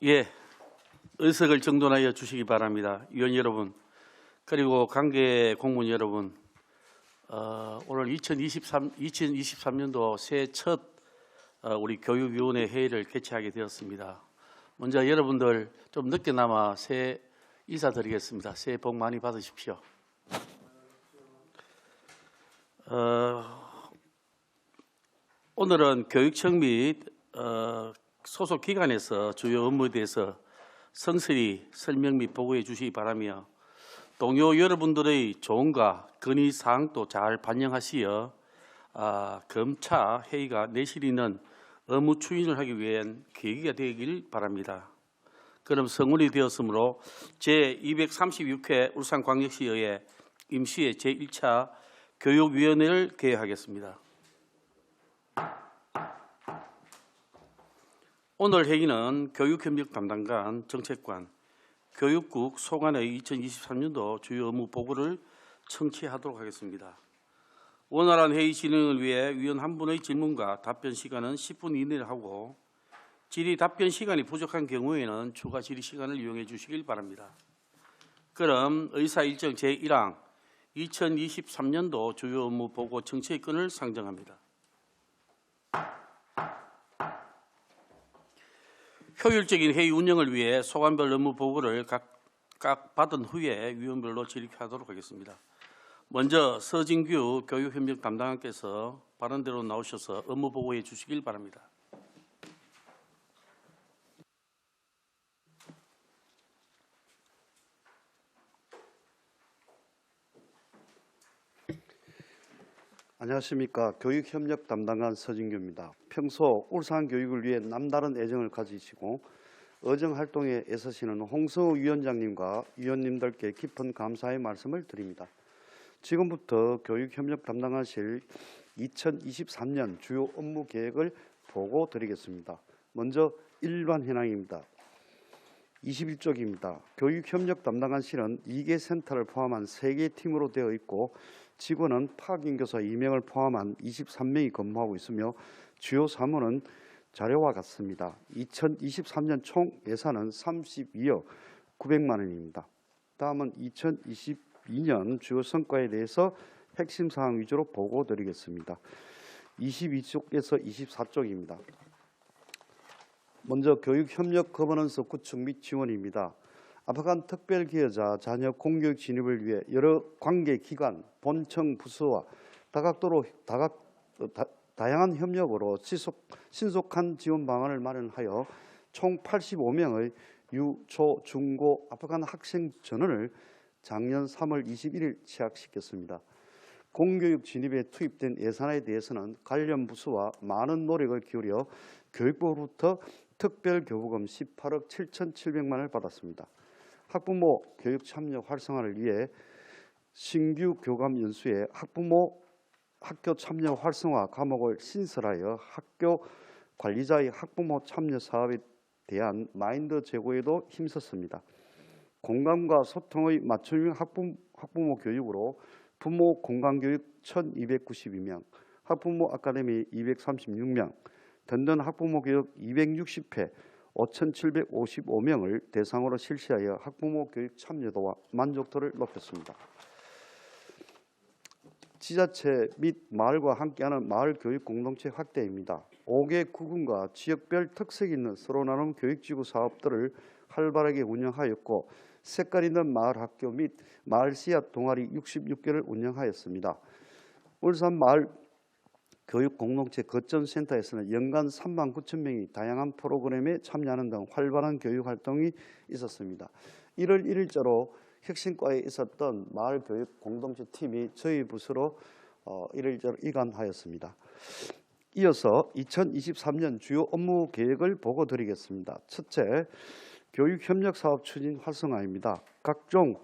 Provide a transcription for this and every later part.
예, 의석을 정돈하여 주시기 바랍니다. 위원 여러분, 그리고 관계 공무원 여러분, 오늘 2023년도 새해 첫 우리 교육위원회 회의를 개최하게 되었습니다. 먼저 여러분들 좀 늦게나마 새해 인사드리겠습니다. 새해 복 많이 받으십시오. 오늘은 교육청 및 소속 기관에서 주요 업무에 대해서 성실히 설명 및 보고해 주시기 바라며 동료 여러분들의 조언과 건의 사항도 잘 반영하시어 검차 회의가 내실 있는 업무 추진을 하기 위한 계기가 되길 바랍니다. 그럼 성원이 되었으므로 제236회 울산광역시의회 임시회 제1차 교육위원회를 개회하겠습니다. 오늘 회의는 교육협력 담당관, 정책관, 교육국 소관의 2023년도 주요 업무 보고를 청취하도록 하겠습니다. 원활한 회의 진행을 위해 위원 한 분의 질문과 답변 시간은 10분 이내로 하고 질의 답변 시간이 부족한 경우에는 추가 질의 시간을 이용해 주시길 바랍니다. 그럼 의사 일정 제1항 2023년도 주요 업무 보고 청취권을 상정합니다. 효율적인 회의 운영을 위해 소관별 업무 보고를 각각 받은 후에 위원별로 질의하도록 하겠습니다. 먼저 서진규 교육협력 담당관께서 발언대로 나오셔서 업무 보고해 주시길 바랍니다. 안녕하십니까. 교육협력 담당관 서진규입니다. 평소 울산 교육을 위해 남다른 애정을 가지시고 의정활동에 애쓰시는 홍성우 위원장님과 위원님들께 깊은 감사의 말씀을 드립니다. 지금부터 교육협력 담당관실 2023년 주요 업무 계획을 보고 드리겠습니다. 먼저 일반 현황입니다. 21쪽입니다. 교육협력 담당관실은 2개 센터를 포함한 3개 팀으로 되어 있고 직원은 파견교사 2명을 포함한 23명이 근무하고 있으며 주요 사무는 자료와 같습니다. 2023년 총 예산은 32억 900만 원입니다. 다음은 2022년 주요 성과에 대해서 핵심 사항 위주로 보고 드리겠습니다. 22쪽에서 24쪽입니다. 먼저 교육협력 거버넌스 구축 및 지원입니다. 아프간 특별기여자 자녀 공교육 진입을 위해 여러 관계기관, 본청 부서와 다양한 협력으로 신속한 지원 방안을 마련하여 총 85명의 유, 초, 중고 아프간 학생 전원을 작년 3월 21일 취약시켰습니다. 공교육 진입에 투입된 예산에 대해서는 관련 부서와 많은 노력을 기울여 교육부로부터 특별교부금 18억 7,700만 원을 받았습니다. 학부모 교육 참여 활성화를 위해 신규 교감 연수에 학교 참여 활성화 과목을 신설하여 학교 관리자의 학부모 참여 사업에 대한 마인드 제고에도 힘썼습니다. 공감과 소통의 맞춤형 학부모 교육으로 부모 공감교육 1,292명, 학부모 아카데미 236명, 든든 학부모 교육 260회, 5,755명을 대상으로 실시하여 학부모 교육 참여도와 만족도를 높였습니다. 지자체 및 마을과 함께하는 마을 교육 공동체 확대입니다. 5개 구군과 지역별 특색 있는 서로 나눔 교육지구 사업들을 활발하게 운영하였고 색깔 있는 마을 학교 및 마을 씨앗 동아리 66개를 운영하였습니다. 울산 마을 교육 공동체 거점센터에서는 연간 3만 9천 명이 다양한 프로그램에 참여하는 등 활발한 교육 활동이 있었습니다. 1월 1일자로 혁신과에 있었던 마을 교육 공동체 팀이 저희 부서로 1일자로 이관하였습니다. 이어서 2023년 주요 업무 계획을 보고 드리겠습니다. 첫째, 교육협력사업 추진 활성화입니다. 각종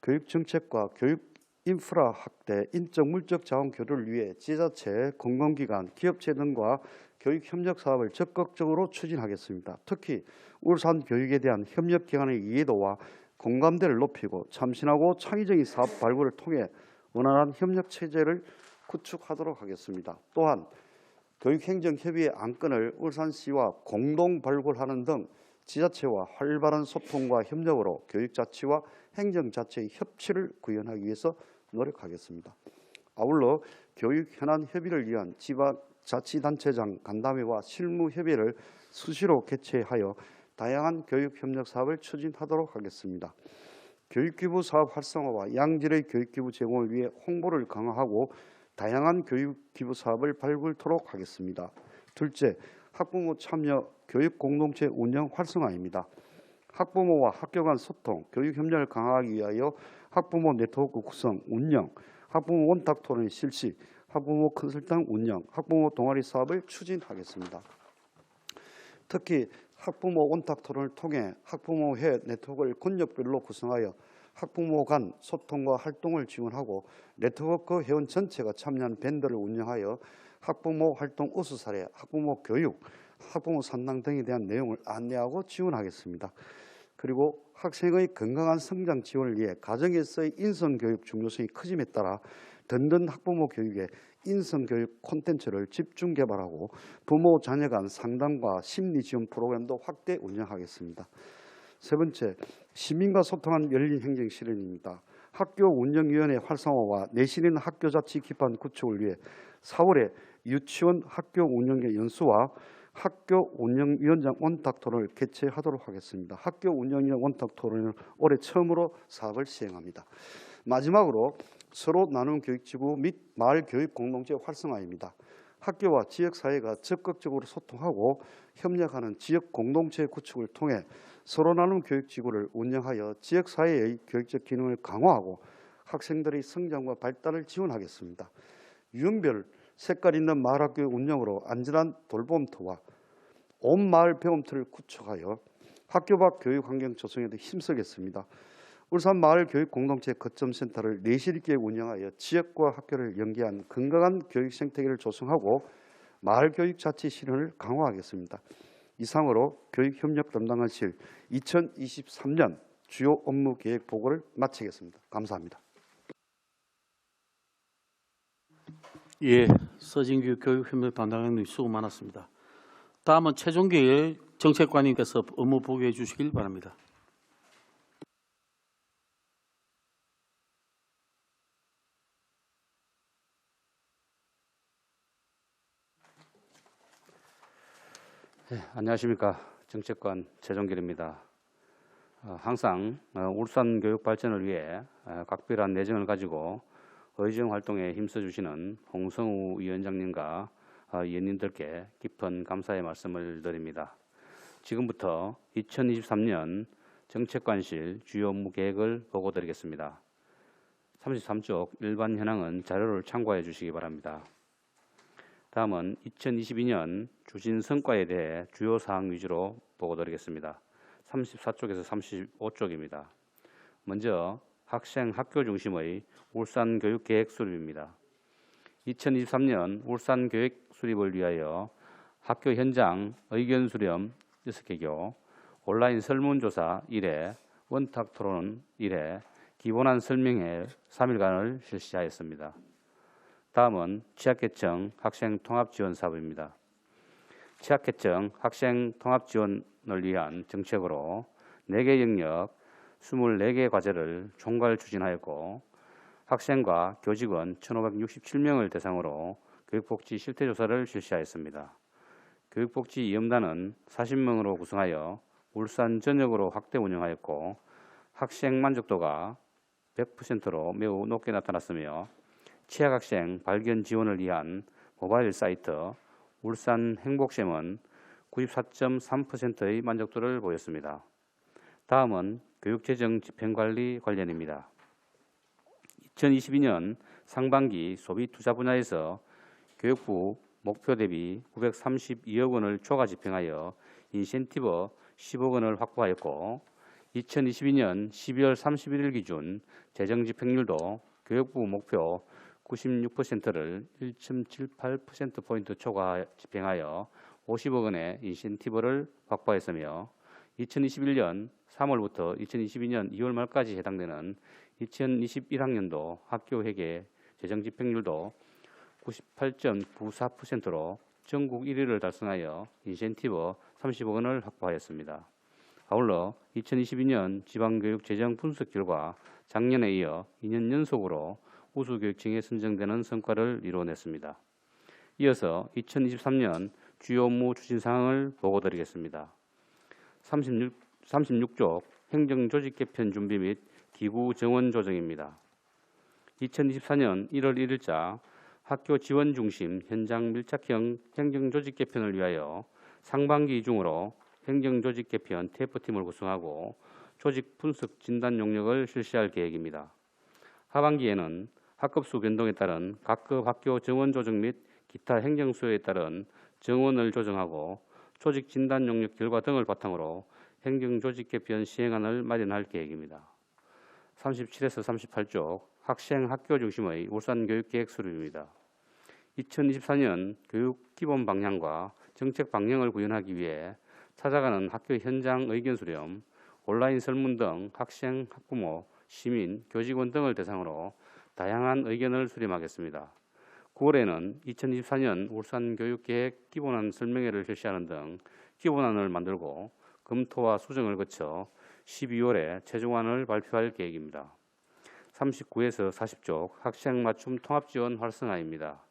교육정책과 교육 인프라 확대, 인적 물적 자원 교류를 위해 지자체, 공공기관, 기업체 등과 교육협력 사업을 적극적으로 추진하겠습니다. 특히 울산 교육에 대한 협력기관의 이해도와 공감대를 높이고 참신하고 창의적인 사업 발굴을 통해 원활한 협력체제를 구축하도록 하겠습니다. 또한 교육행정협의회 안건을 울산시와 공동 발굴하는 등 지자체와 활발한 소통과 협력으로 교육자치와 행정자치의 협치를 구현하기 위해서 노력하겠습니다. 아울러 교육 현안 협의를 위한 지방자치단체장 간담회와 실무협의를 수시로 개최하여 다양한 교육협력 사업을 추진하도록 하겠습니다. 교육기부 사업 활성화와 양질의 교육기부 제공을 위해 홍보를 강화하고 다양한 교육기부 사업을 발굴토록 하겠습니다. 둘째, 학부모 참여 교육 공동체 운영 활성화입니다. 학부모와 학교 간 소통, 교육 협력을 강화하기 위하여 학부모 네트워크 구성, 운영, 학부모 원탁 토론 실시, 학부모 컨설팅 운영, 학부모 동아리 사업을 추진하겠습니다. 특히 학부모 원탁 토론을 통해 학부모회 네트워크를 권역별로 구성하여 학부모 간 소통과 활동을 지원하고 네트워크 회원 전체가 참여한 밴드를 운영하여 학부모 활동 우수 사례, 학부모 교육, 학부모 상담 등에 대한 내용을 안내하고 지원하겠습니다. 그리고 학생의 건강한 성장 지원을 위해 가정에서의 인성교육 중요성이 커짐에 따라 든든 학부모 교육에 인성교육 콘텐츠를 집중 개발하고 부모 자녀 간 상담과 심리 지원 프로그램도 확대 운영하겠습니다. 세 번째, 시민과 소통한 열린 행정 실현입니다. 학교 운영위원회 활성화와 내실 있는 학교자치 기반 구축을 위해 4월에 유치원 학교 운영의 연수와 학교 운영위원장 원탁 토론을 개최하도록 하겠습니다. 학교 운영위원 원탁 토론을 올해 처음으로 사업을 시행합니다. 마지막으로 서로 나눔 교육지구 및 마을 교육 공동체 활성화입니다. 학교와 지역사회가 적극적으로 소통하고 협력하는 지역 공동체 구축을 통해 서로 나눔 교육지구를 운영하여 지역사회의 교육적 기능을 강화하고 학생들의 성장과 발달을 지원하겠습니다. 유형별 색깔 있는 마을학교 운영으로 안전한 돌봄터와 온 마을 배움터를 구축하여 학교 밖 교육 환경 조성에도 힘쓰겠습니다. 울산 마을 교육 공동체 거점센터를 내실 있게 운영하여 지역과 학교를 연계한 건강한 교육 생태계를 조성하고 마을 교육 자치 실현을 강화하겠습니다. 이상으로 교육협력 담당관실 2023년 주요 업무 계획 보고를 마치겠습니다. 감사합니다. 예, 서진규 교육협력 담당관님 수고 많았습니다. 다음은 최종길 정책관님께서 업무 보고해 주시길 바랍니다. 네, 안녕하십니까. 정책관 최종길입니다. 항상 울산 교육 발전을 위해 각별한 내정을 가지고 의정 활동에 힘써 주시는 홍성우 위원장님과 위원님들께 깊은 감사의 말씀을 드립니다. 지금부터 2023년 정책관실 주요 업무 계획을 보고 드리겠습니다. 33쪽 일반 현황은 자료를 참고해 주시기 바랍니다. 다음은 2022년 추진 성과에 대해 주요 사항 위주로 보고 드리겠습니다. 34쪽에서 35쪽입니다. 먼저 학생 학교 중심의 울산 교육 계획 수립입니다. 2023년 울산 교육 수립을 위하여 학교 현장 의견 수렴 6개교, 온라인 설문조사 1회, 원탁 토론 1회, 기본안 설명회 3일간을 실시하였습니다. 다음은 취약계층 학생 통합 지원 사업입니다. 취약계층 학생 통합 지원을 위한 정책으로 4개 영역 24개 과제를 총괄 추진하였고 학생과 교직원 1,567명을 대상으로 교육복지 실태조사를 실시하였습니다. 교육복지위험단은 40명으로 구성하여 울산 전역으로 확대 운영하였고 학생 만족도가 100%로 매우 높게 나타났으며 취약학생 발견 지원을 위한 모바일 사이트 울산 행복샘은 94.3%의 만족도를 보였습니다. 다음은 교육재정 집행관리 관련입니다. 2022년 상반기 소비 투자 분야에서 교육부 목표 대비 932억 원을 초과 집행하여 인센티브 10억 원을 확보하였고 2022년 12월 31일 기준 재정 집행률도 교육부 목표 96%를 1.78%포인트 초과 집행하여 50억 원의 인센티브를 확보했으며 2021년 3월부터 2022년 2월 말까지 해당되는 2021학년도 학교회계 재정 집행률도 98.94%로 전국 1위를 달성하여 인센티브 30억 원을 확보하였습니다. 아울러 2022년 지방교육 재정 분석 결과 작년에 이어 2년 연속으로 우수교육청에 선정되는 성과를 이뤄냈습니다. 이어서 2023년 주요 업무 추진 사항을 보고드리겠습니다. 36쪽 행정조직 개편 준비 및 기구 정원 조정입니다. 2024년 1월 1일자 학교 지원 중심 현장 밀착형 행정조직 개편을 위하여 상반기 중으로 행정조직 개편 TF팀을 구성하고 조직 분석 진단 용역을 실시할 계획입니다. 하반기에는 학급수 변동에 따른 각급 학교 정원 조정 및 기타 행정 수요에 따른 정원을 조정하고 조직 진단 용역 결과 등을 바탕으로 행정조직 개편 시행안을 마련할 계획입니다. 37에서 38쪽 학생 학교 중심의 울산교육계획 수립입니다. 2024년 교육 기본 방향과 정책 방향을 구현하기 위해 찾아가는 학교 현장 의견 수렴, 온라인 설문 등 학생, 학부모, 시민, 교직원 등을 대상으로 다양한 의견을 수렴하겠습니다. 9월에는 2024년 울산교육계획 기본안 설명회를 실시하는 등 기본안을 만들고 검토와 수정을 거쳐 12월에 최종안을 발표할 계획입니다. 39에서 40쪽 학생 맞춤 통합지원 활성화입니다.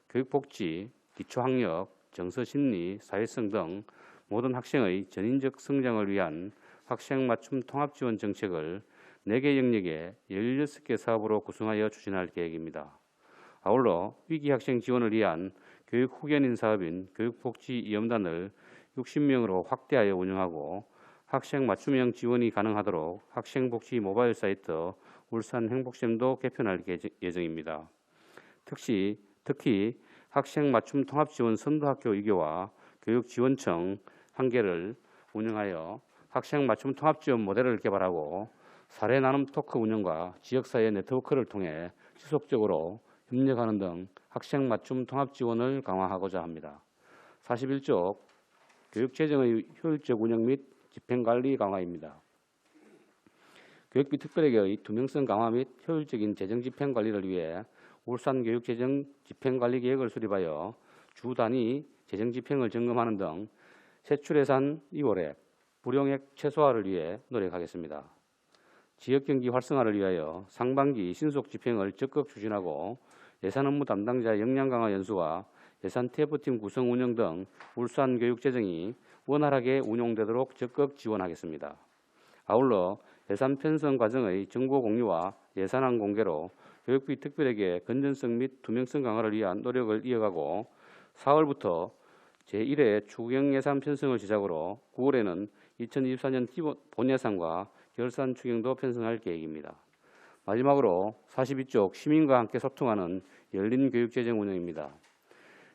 교육복지, 기초학력, 정서심리, 사회성 등 모든 학생의 전인적 성장을 위한 학생 맞춤 통합지원 정책을 4개 영역에 16개 사업으로 구성하여 추진할 계획입니다. 아울러 위기 학생 지원을 위한 교육 후견인 사업인 교육복지위험단을 60명으로 확대하여 운영하고 학생 맞춤형 지원이 가능하도록 학생복지 모바일 사이트 울산 행복샘도 개편할 예정입니다. 특히 학생 맞춤 통합지원 선도학교 2개와 교육지원청 1개를 운영하여 학생 맞춤 통합지원 모델을 개발하고 사례 나눔 토크 운영과 지역사회 네트워크를 통해 지속적으로 협력하는 등 학생 맞춤 통합 지원을 강화하고자 합니다. 41쪽 교육재정의 효율적 운영 및 집행관리 강화입니다. 교육비 특별회계의 투명성 강화 및 효율적인 재정 집행 관리를 위해 울산교육재정 집행관리계획을 수립하여 주 단위 재정 집행을 점검하는 등 세출예산 2월에 불용액 최소화를 위해 노력하겠습니다. 지역경기 활성화를 위하여 상반기 신속 집행을 적극 추진하고 예산 업무 담당자 역량 강화 연수와 예산 TF팀 구성 운영 등 울산교육재정이 원활하게 운용되도록 적극 지원하겠습니다. 아울러 예산 편성 과정의 정보 공유와 예산안 공개로 교육비 특별회계 건전성 및 투명성 강화를 위한 노력을 이어가고 4월부터 제1회 추경 예산 편성을 시작으로 9월에는 2024년 본 예산과 결산 추경도 편성할 계획입니다. 마지막으로 42쪽 시민과 함께 소통하는 열린 교육재정 운영입니다.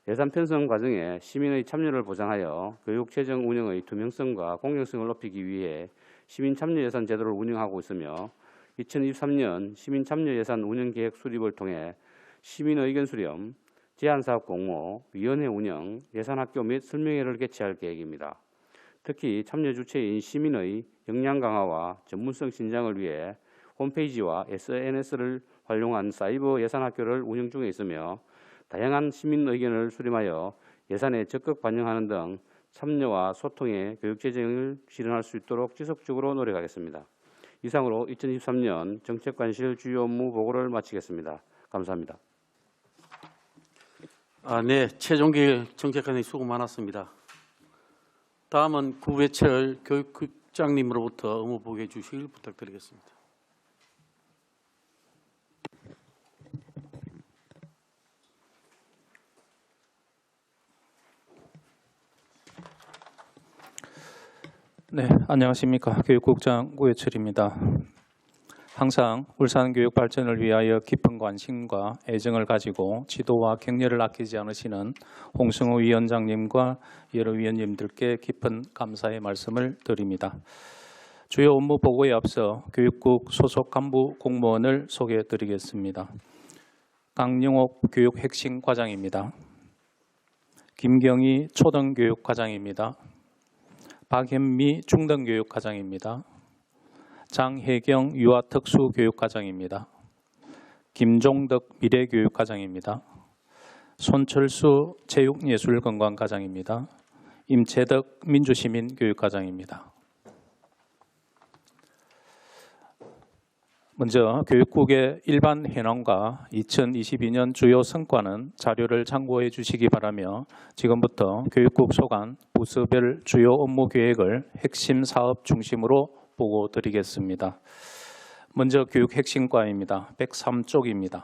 예산 편성 과정에 시민의 참여를 보장하여 교육재정 운영의 투명성과 공정성을 높이기 위해 시민참여예산 제도를 운영하고 있으며 2023년 시민참여예산 운영계획 수립을 통해 시민의 의견 수렴, 제안사업 공모, 위원회 운영, 예산학교 및 설명회를 개최할 계획입니다. 특히 참여 주체인 시민의 역량 강화와 전문성 신장을 위해 홈페이지와 SNS를 활용한 사이버 예산학교를 운영 중에 있으며 다양한 시민 의견을 수렴하여 예산에 적극 반영하는 등 참여와 소통의 교육재정을 실현할 수 있도록 지속적으로 노력하겠습니다. 이상으로 2023년 정책관실 주요 업무 보고를 마치겠습니다. 감사합니다. 네, 최종계 정책관님 수고 많았습니다. 다음은 구배철 교육국장님으로부터 업무 보고해 주시길 부탁드리겠습니다. 네, 안녕하십니까. 교육국장 구혜철입니다. 항상 울산 교육 발전을 위하여 깊은 관심과 애정을 가지고 지도와 격려를 아끼지 않으시는 홍승우 위원장님과 여러 위원님들께 깊은 감사의 말씀을 드립니다. 주요 업무 보고에 앞서 교육국 소속 간부 공무원을 소개해 드리겠습니다. 강영옥 교육핵심과장입니다. 김경희 초등교육과장입니다. 박현미 중등교육과장입니다. 장혜경 유아특수교육과장입니다. 김종덕 미래교육과장입니다. 손철수 체육예술건강과장입니다. 임채덕 민주시민교육과장입니다. 먼저 교육국의 일반 현황과 2022년 주요 성과는 자료를 참고해 주시기 바라며 지금부터 교육국 소관 부서별 주요 업무 계획을 핵심 사업 중심으로 보고 드리겠습니다. 먼저 교육 핵심과입니다. 103쪽입니다.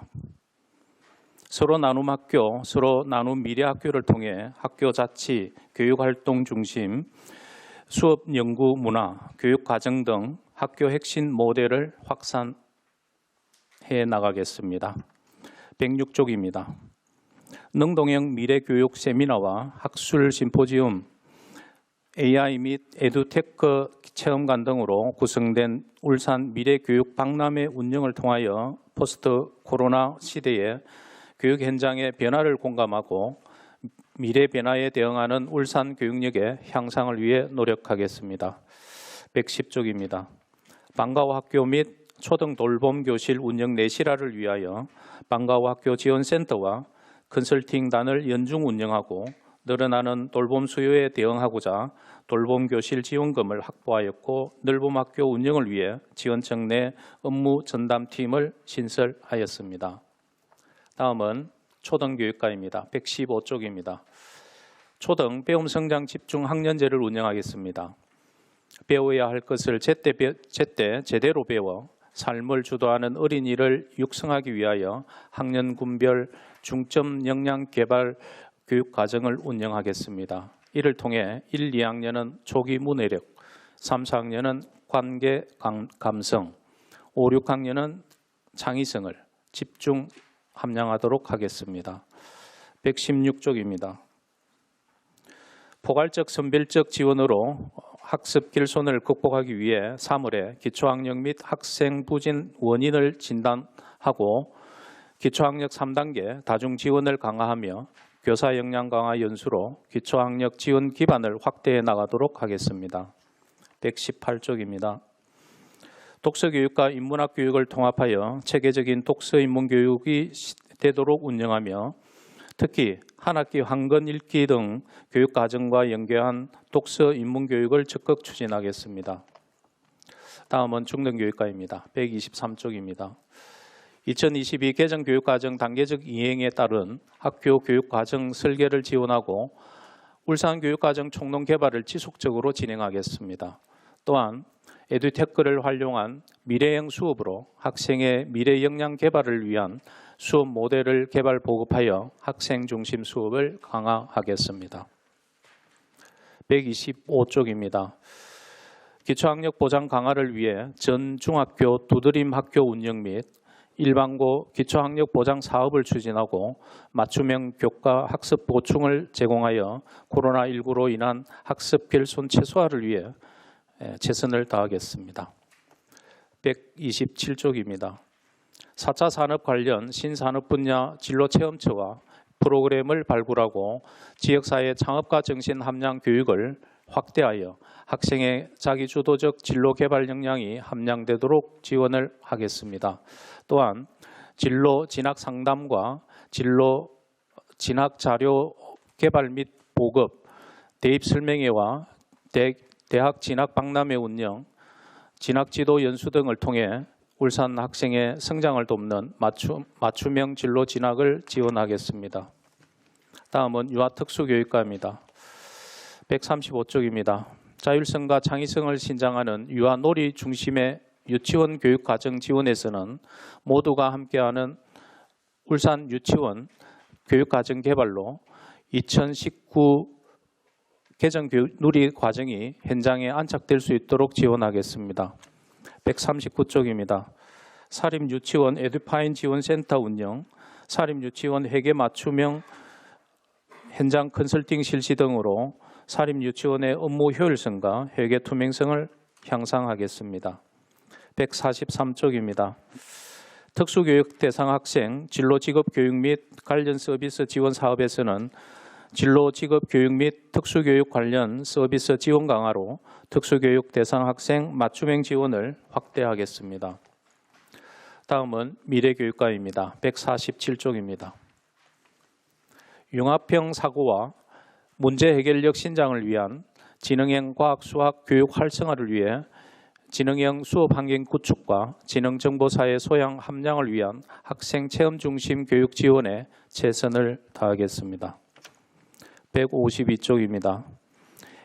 서로 나눔 학교, 서로 나눔 미래 학교를 통해 학교 자치, 교육 활동 중심, 수업 연구 문화, 교육 과정 등 학교 핵심 모델을 확산해 나가겠습니다. 106쪽입니다. 능동형 미래교육 세미나와 학술 심포지움, AI 및 에듀테크 체험관 등으로 구성된 울산 미래교육 박람회 운영을 통하여 포스트 코로나 시대에 교육 현장의 변화를 공감하고 미래 변화에 대응하는 울산 교육력의 향상을 위해 노력하겠습니다. 110쪽입니다. 방과후 학교 및 초등 돌봄 교실 운영 내실화를 위하여 방과후 학교 지원센터와 컨설팅단을 연중 운영하고 늘어나는 돌봄 수요에 대응하고자 돌봄 교실 지원금을 확보하였고 늘봄 학교 운영을 위해 지원청 내 업무 전담팀을 신설하였습니다. 다음은 초등교육과입니다. 115쪽입니다. 초등 배움 성장 집중 학년제를 운영하겠습니다. 배워야 할 것을 제때 제대로 배워 삶을 주도하는 어린이를 육성하기 위하여 학년군별 중점 역량 개발 교육 과정을 운영하겠습니다. 이를 통해 1, 2학년은 조기 문해력, 3, 4학년은 관계 감성, 5, 6학년은 창의성을 집중 함양하도록 하겠습니다. 116쪽입니다. 포괄적 선별적 지원으로 학습 결손을 극복하기 위해 3월에 기초학력 및 학생 부진 원인을 진단하고 기초학력 3단계 다중 지원을 강화하며 교사 역량 강화 연수로 기초학력 지원 기반을 확대해 나가도록 하겠습니다. 118쪽입니다. 독서교육과 인문학 교육을 통합하여 체계적인 독서 인문 교육이 되도록 운영하며 특히 한 학기 한권 읽기 등 교육 과정과 연계한 독서 인문 교육을 적극 추진하겠습니다. 다음은 중등교육과입니다. 123쪽입니다. 2022 개정 교육과정 단계적 이행에 따른 학교 교육과정 설계를 지원하고 울산 교육과정 총론 개발을 지속적으로 진행하겠습니다. 또한 에듀테크를 활용한 미래형 수업으로 학생의 미래 역량 개발을 위한 수업 모델을 개발 보급하여 학생 중심 수업을 강화하겠습니다. 125쪽입니다. 기초학력 보장 강화를 위해 전 중학교 두드림 학교 운영 및 일반고 기초학력 보장 사업을 추진하고 맞춤형 교과 학습 보충을 제공하여 코로나19로 인한 학습 결손 최소화를 위해 최선을 다하겠습니다. 127쪽입니다. 4차 산업 관련 신산업 분야 진로체험처와 프로그램을 발굴하고 지역사회 창업가 정신 함량 교육을 확대하여 학생의 자기주도적 진로 개발 역량이 함량되도록 지원을 하겠습니다. 또한 진로 진학 상담과 진로 진학 자료 개발 및 보급, 대입 설명회와 대학 진학 박람회 운영, 진학 지도 연수 등을 통해 울산 학생의 성장을 돕는 맞춤형 진로 진학을 지원하겠습니다. 다음은 유아특수교육과입니다. 135쪽입니다. 자율성과 창의성을 신장하는 유아놀이 중심의 유치원 교육과정 지원에서는 모두가 함께하는 울산 유치원 교육과정 개발로 2019 개정 누리 과정이 현장에 안착될 수 있도록 지원하겠습니다. 139쪽입니다. 사립유치원 에듀파인 지원센터 운영, 사립유치원 회계 맞춤형 현장 컨설팅 실시 등으로 사립유치원의 업무 효율성과 회계 투명성을 향상하겠습니다. 143쪽입니다. 특수교육 대상 학생 진로 직업 교육 및 관련 서비스 지원 사업에서는 진로 직업 교육 및 특수교육 관련 서비스 지원 강화로 특수교육 대상 학생 맞춤형 지원을 확대하겠습니다. 다음은 미래교육과입니다. 147쪽입니다. 융합형 사고와 문제 해결력 신장을 위한 지능형 과학 수학 교육 활성화를 위해 지능형 수업 환경 구축과 지능정보사회 소양 함량을 위한 학생 체험 중심 교육 지원에 최선을 다하겠습니다. 152쪽입니다.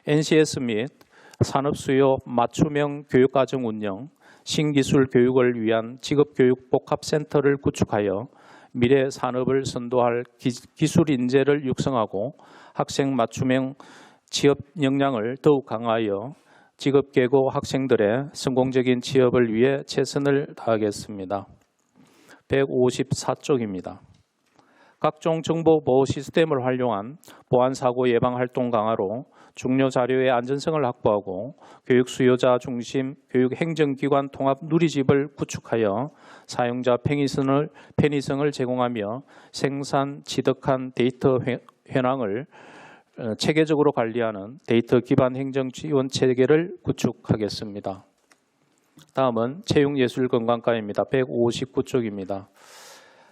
NCS 및 산업수요 맞춤형 교육과정 운영, 신기술 교육을 위한 직업교육 복합센터를 구축하여 미래 산업을 선도할 기술 인재를 육성하고 학생 맞춤형 취업 역량을 더욱 강화하여 직업계고 학생들의 성공적인 취업을 위해 최선을 다하겠습니다. 154쪽입니다. 각종 정보 보호 시스템을 활용한 보안 사고 예방 활동 강화로 중요 자료의 안전성을 확보하고 교육 수요자 중심 교육 행정기관 통합 누리집을 구축하여 사용자 편의성을 제공하며 생산 취득한 데이터 현황을 체계적으로 관리하는 데이터 기반 행정 지원 체계를 구축하겠습니다. 다음은 체육예술건강과입니다. 159쪽입니다.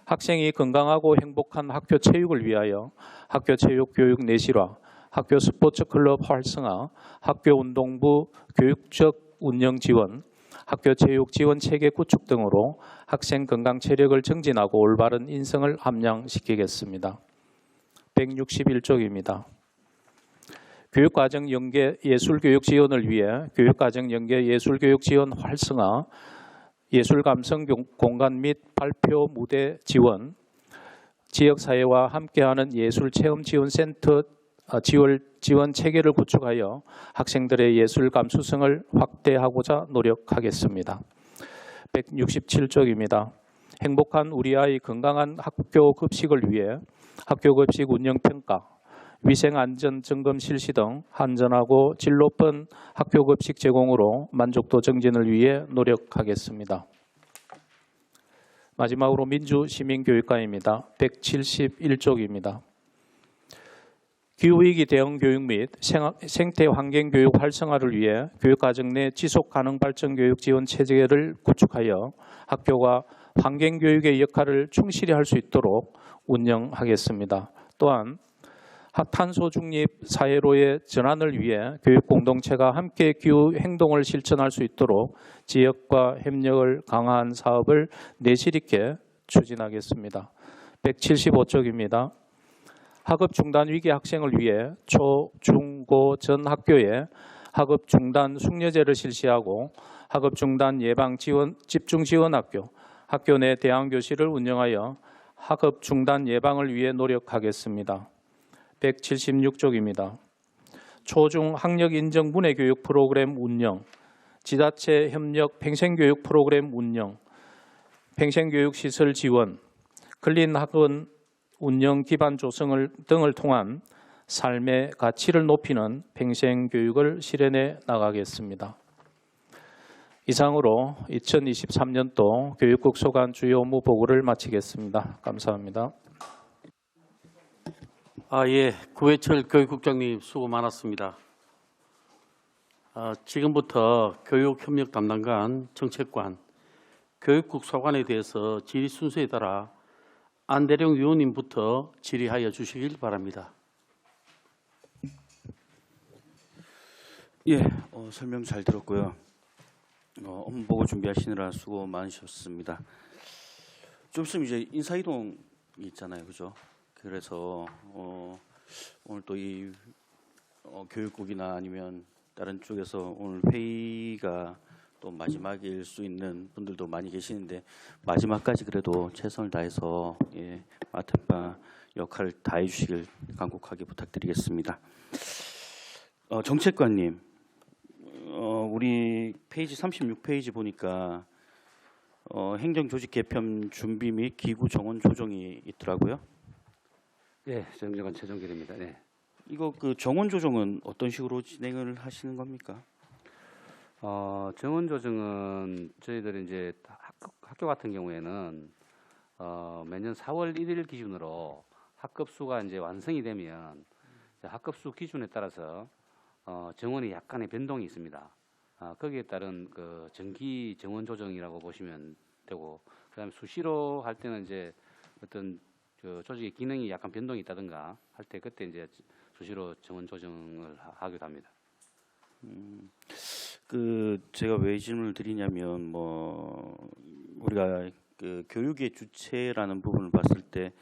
학생이 건강하고 행복한 학교 체육을 위하여 학교 체육 교육 내실화, 학교 스포츠 클럽 활성화, 학교 운동부 교육적 운영 지원, 학교 체육 지원 체계 구축 등으로 학생 건강 체력을 증진하고 올바른 인성을 함양시키겠습니다. 161쪽입니다. 교육과정 연계 예술교육 지원을 위해 교육과정 연계 예술교육 지원 활성화, 예술감성 공간 및 발표 무대 지원, 지역사회와 함께하는 예술체험지원센터 지원 체계를 구축하여 학생들의 예술 감수성을 확대하고자 노력하겠습니다. 167쪽입니다. 행복한 우리 아이 건강한 학교 급식을 위해 학교 급식 운영 평가, 위생 안전 점검 실시 등 안전하고 질 높은 학교 급식 제공으로 만족도 증진을 위해 노력하겠습니다. 마지막으로 민주시민교육과입니다. 171쪽입니다. 기후위기 대응 교육 및 생태 환경 교육 활성화를 위해 교육과정 내 지속 가능 발전 교육 지원 체계를 구축하여 학교가 환경 교육의 역할을 충실히 할 수 있도록 운영하겠습니다. 또한 탄소 중립 사회로의 전환을 위해 교육 공동체가 함께 기후 행동을 실천할 수 있도록 지역과 협력을 강화한 사업을 내실 있게 추진하겠습니다. 175쪽입니다. 학업 중단 위기 학생을 위해 초, 중, 고 전 학교에 학업 중단 숙려제를 실시하고 학업 중단 예방 지원 집중 지원 학교 내 대안 교실을 운영하여 학업 중단 예방을 위해 노력하겠습니다. 176쪽입니다. 초중 학력 인정 문해 교육 프로그램 운영, 지자체 협력 팽생교육 프로그램 운영, 팽생교육 시설 지원, 클린 학원 운영 기반 조성을 등을 통한 삶의 가치를 높이는 팽생교육을 실현해 나가겠습니다. 이상으로 2023년도 교육국 소관 주요 업무 보고를 마치겠습니다. 감사합니다. 예, 구해철 교육국장님 수고 많았습니다. 지금부터 교육협력 담당관, 정책관, 교육국 소관에 대해서 질의 순서에 따라 안대령 위원님부터 질의하여 주시길 바랍니다. 예, 설명 잘 들었고요. 업무 보고 준비하시느라 수고 많으셨습니다. 좀 있으면 이제 인사이동이 있잖아요, 그죠? 그래서 오늘 또 이 교육국이나 아니면 다른 쪽에서 오늘 회의가 또 마지막일 수 있는 분들도 많이 계시는데 마지막까지 그래도 최선을 다해서 맡은 바 역할을 다해 주시길 간곡하게 부탁드리겠습니다. 정책관님, 우리 페이지 36페이지 보니까 행정조직 개편 준비 및 기구 정원 조정이 있더라고요. 네, 정정관 최종길입니다. 네. 이거 그 정원 조정은 어떤 식으로 진행을 하시는 겁니까? 정원 조정은 저희들이 이제 학교 같은 경우에는 매년 4월 1일 기준으로 학급 수가 이제 완성이 되면 학급 수 기준에 따라서 정원이 약간의 변동이 있습니다. 거기에 따른 그 정기 정원 조정이라고 보시면 되고, 그다음에 수시로 할 때는 이제 어떤 그 조직의 기능이 약간 변동이 있다든가 할 때 그때 이제 수시로 정원 조정을 하기도 합니다. 제가 왜 질문을 드리냐면 우리가 그 교육의 주체라는 부분을 봤을 때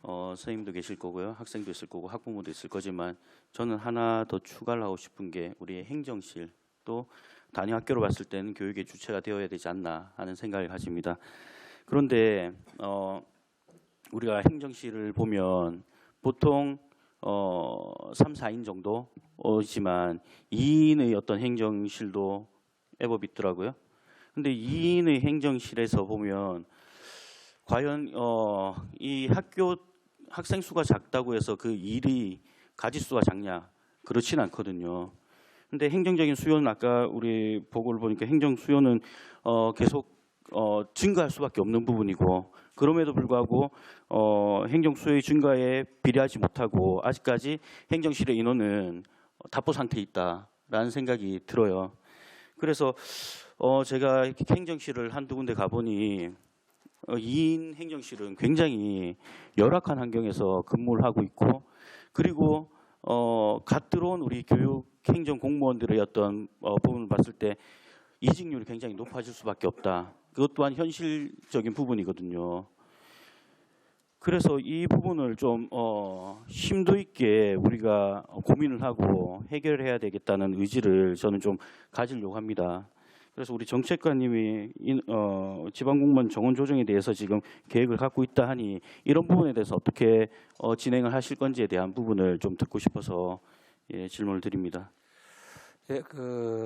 선생님도 계실 거고요, 학생도 있을 거고, 학부모도 있을 거지만 저는 하나 더 추가를 하고 싶은 게 우리 행정실 또 단위 학교로 봤을 때는 교육의 주체가 되어야 되지 않나 하는 생각을 가집니다. 그런데 우리가 행정실을 보면 보통 3, 4인 정도지만 2인의 어떤 행정실도 애법이 있더라고요. 근데 2인의 행정실에서 보면 과연 이 학생 수가 작다고 해서 그 일이 가지수가 작냐? 그렇진 않거든요. 근데 행정적인 수요는 아까 우리 보고를 보니까 행정 수요는 계속 증가할 수밖에 없는 부분이고, 그럼에도 불구하고 행정 수요의 증가에 비례하지 못하고 아직까지 행정실의 인원은 답보 상태에 있다라는 생각이 들어요. 그래서 제가 행정실을 한두 군데 가보니 2인 행정실은 굉장히 열악한 환경에서 근무를 하고 있고, 그리고 갓 들어온 우리 교육 행정 공무원들의 어떤 부분을 봤을 때 이직률이 굉장히 높아질 수밖에 없다. 그것 또한 현실적인 부분이거든요. 그래서 이 부분을 좀 심도 있게 우리가 고민을 하고 해결해야 되겠다는 의지를 저는 좀 가지려고 합니다. 그래서 우리 정책관님이 지방공무원 정원 조정에 대해서 지금 계획을 갖고 있다 하니 이런 부분에 대해서 어떻게 진행을 하실 건지에 대한 부분을 좀 듣고 싶어서 질문을 드립니다. 예,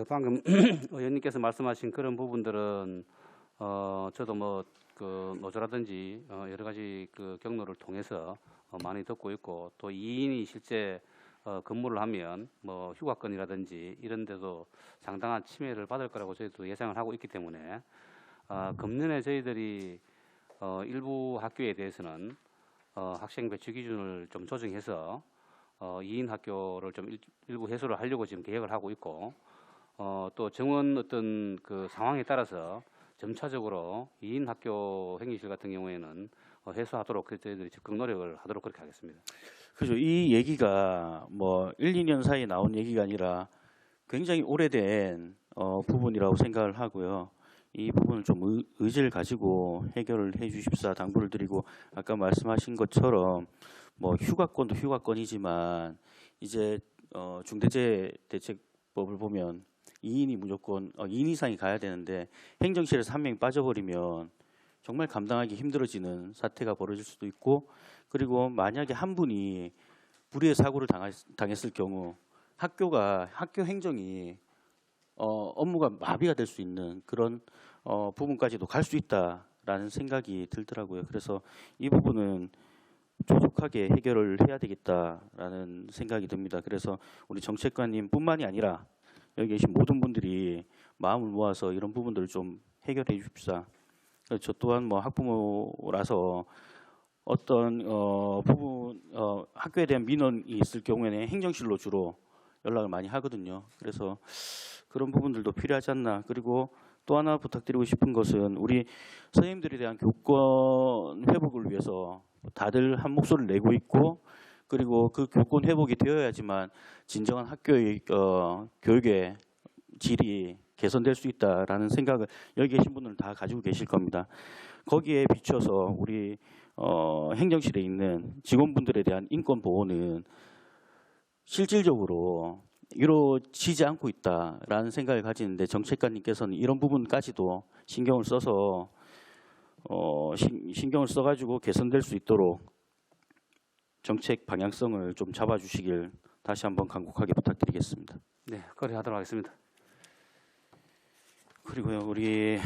방금 의원님께서 말씀하신 그런 부분들은 저도 노조라든지 여러 가지 그 경로를 통해서 많이 듣고 있고, 또 2인이 실제 근무를 하면 휴가권이라든지 이런 데도 상당한 침해를 받을 거라고 저희도 예상을 하고 있기 때문에 금년에 저희들이 일부 학교에 대해서는 학생 배치 기준을 좀 조정해서 2인 학교를 좀 일부 해소를 하려고 지금 계획을 하고 있고, 또 정원 어떤 그 상황에 따라서 점차적으로 2인 학교 행정실 같은 경우에는 해소하도록 저희들이 적극 노력을 하도록 그렇게 하겠습니다. 그죠. 이 얘기가 1, 2년 사이에 나온 얘기가 아니라 굉장히 오래된 부분이라고 생각을 하고요. 이 부분을 좀 의지를 가지고 해결을 해 주십사 당부를 드리고, 아까 말씀하신 것처럼 휴가권도 휴가권이지만 이제 중대재해대책법을 보면 2인이 무조건 2인 이상이 가야 되는데 행정실에서 한 명이 빠져버리면 정말 감당하기 힘들어지는 사태가 벌어질 수도 있고, 그리고 만약에 한 분이 불의의 사고를 당했을 경우 학교 행정이 업무가 마비가 될 수 있는 그런 부분까지도 갈 수 있다라는 생각이 들더라고요. 그래서 이 부분은 조속하게 해결을 해야 되겠다라는 생각이 듭니다. 그래서 우리 정책관님뿐만이 아니라 여기 계신 모든 분들이 마음을 모아서 이런 부분들을 좀 해결해 주십사. 저 또한 학부모라서 어떤 부분 학교에 대한 민원이 있을 경우에는 행정실로 주로 연락을 많이 하거든요. 그래서 그런 부분들도 필요하지 않나. 그리고 또 하나 부탁드리고 싶은 것은 우리 선생님들에 대한 교권 회복을 위해서 다들 한 목소리를 내고 있고, 그리고 그 교권 회복이 되어야지만 진정한 학교의 교육의 질이 개선될 수 있다라는 생각을 여기 계신 분들은 다 가지고 계실 겁니다. 거기에 비춰서 우리 행정실에 있는 직원분들에 대한 인권 보호는 실질적으로 이루어지지 않고 있다라는 생각을 가지는데, 정책관님께서는 이런 부분까지도 신경을 써서 신경을 써가지고 개선될 수 있도록 정책 방향성을 좀 잡아주시길 다시 한번 간곡하게 부탁드리겠습니다. 네, 그렇게하도록 하겠습니다. 그리고요, 우리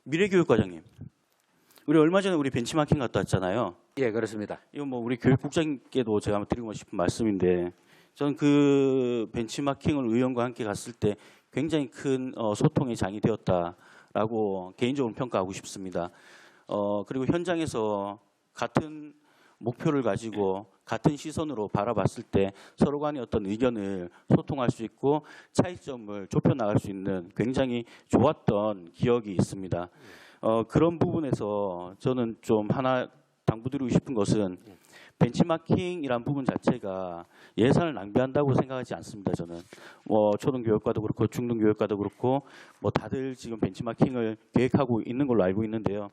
미래교육과장님, 우리 얼마 전에 우리 벤치마킹 갔다 왔잖아요. 예, 그렇습니다. 이거 우리 교육국장님께도 제가 한번 드리고 싶은 말씀인데, 저는 그 벤치마킹을 의원과 함께 갔을 때 굉장히 큰 소통의 장이 되었다라고 개인적으로 평가하고 싶습니다. 그리고 현장에서 같은 목표를 가지고 같은 시선으로 바라봤을 때 서로 간의 어떤 의견을 소통할 수 있고 차이점을 좁혀 나갈 수 있는 굉장히 좋았던 기억이 있습니다. 그런 부분에서 저는 좀 하나 당부드리고 싶은 것은 벤치마킹이란 부분 자체가 예산을 낭비한다고 생각하지 않습니다. 저는 초등교육과도 그렇고 중등교육과도 그렇고 다들 지금 벤치마킹을 계획하고 있는 걸로 알고 있는데요.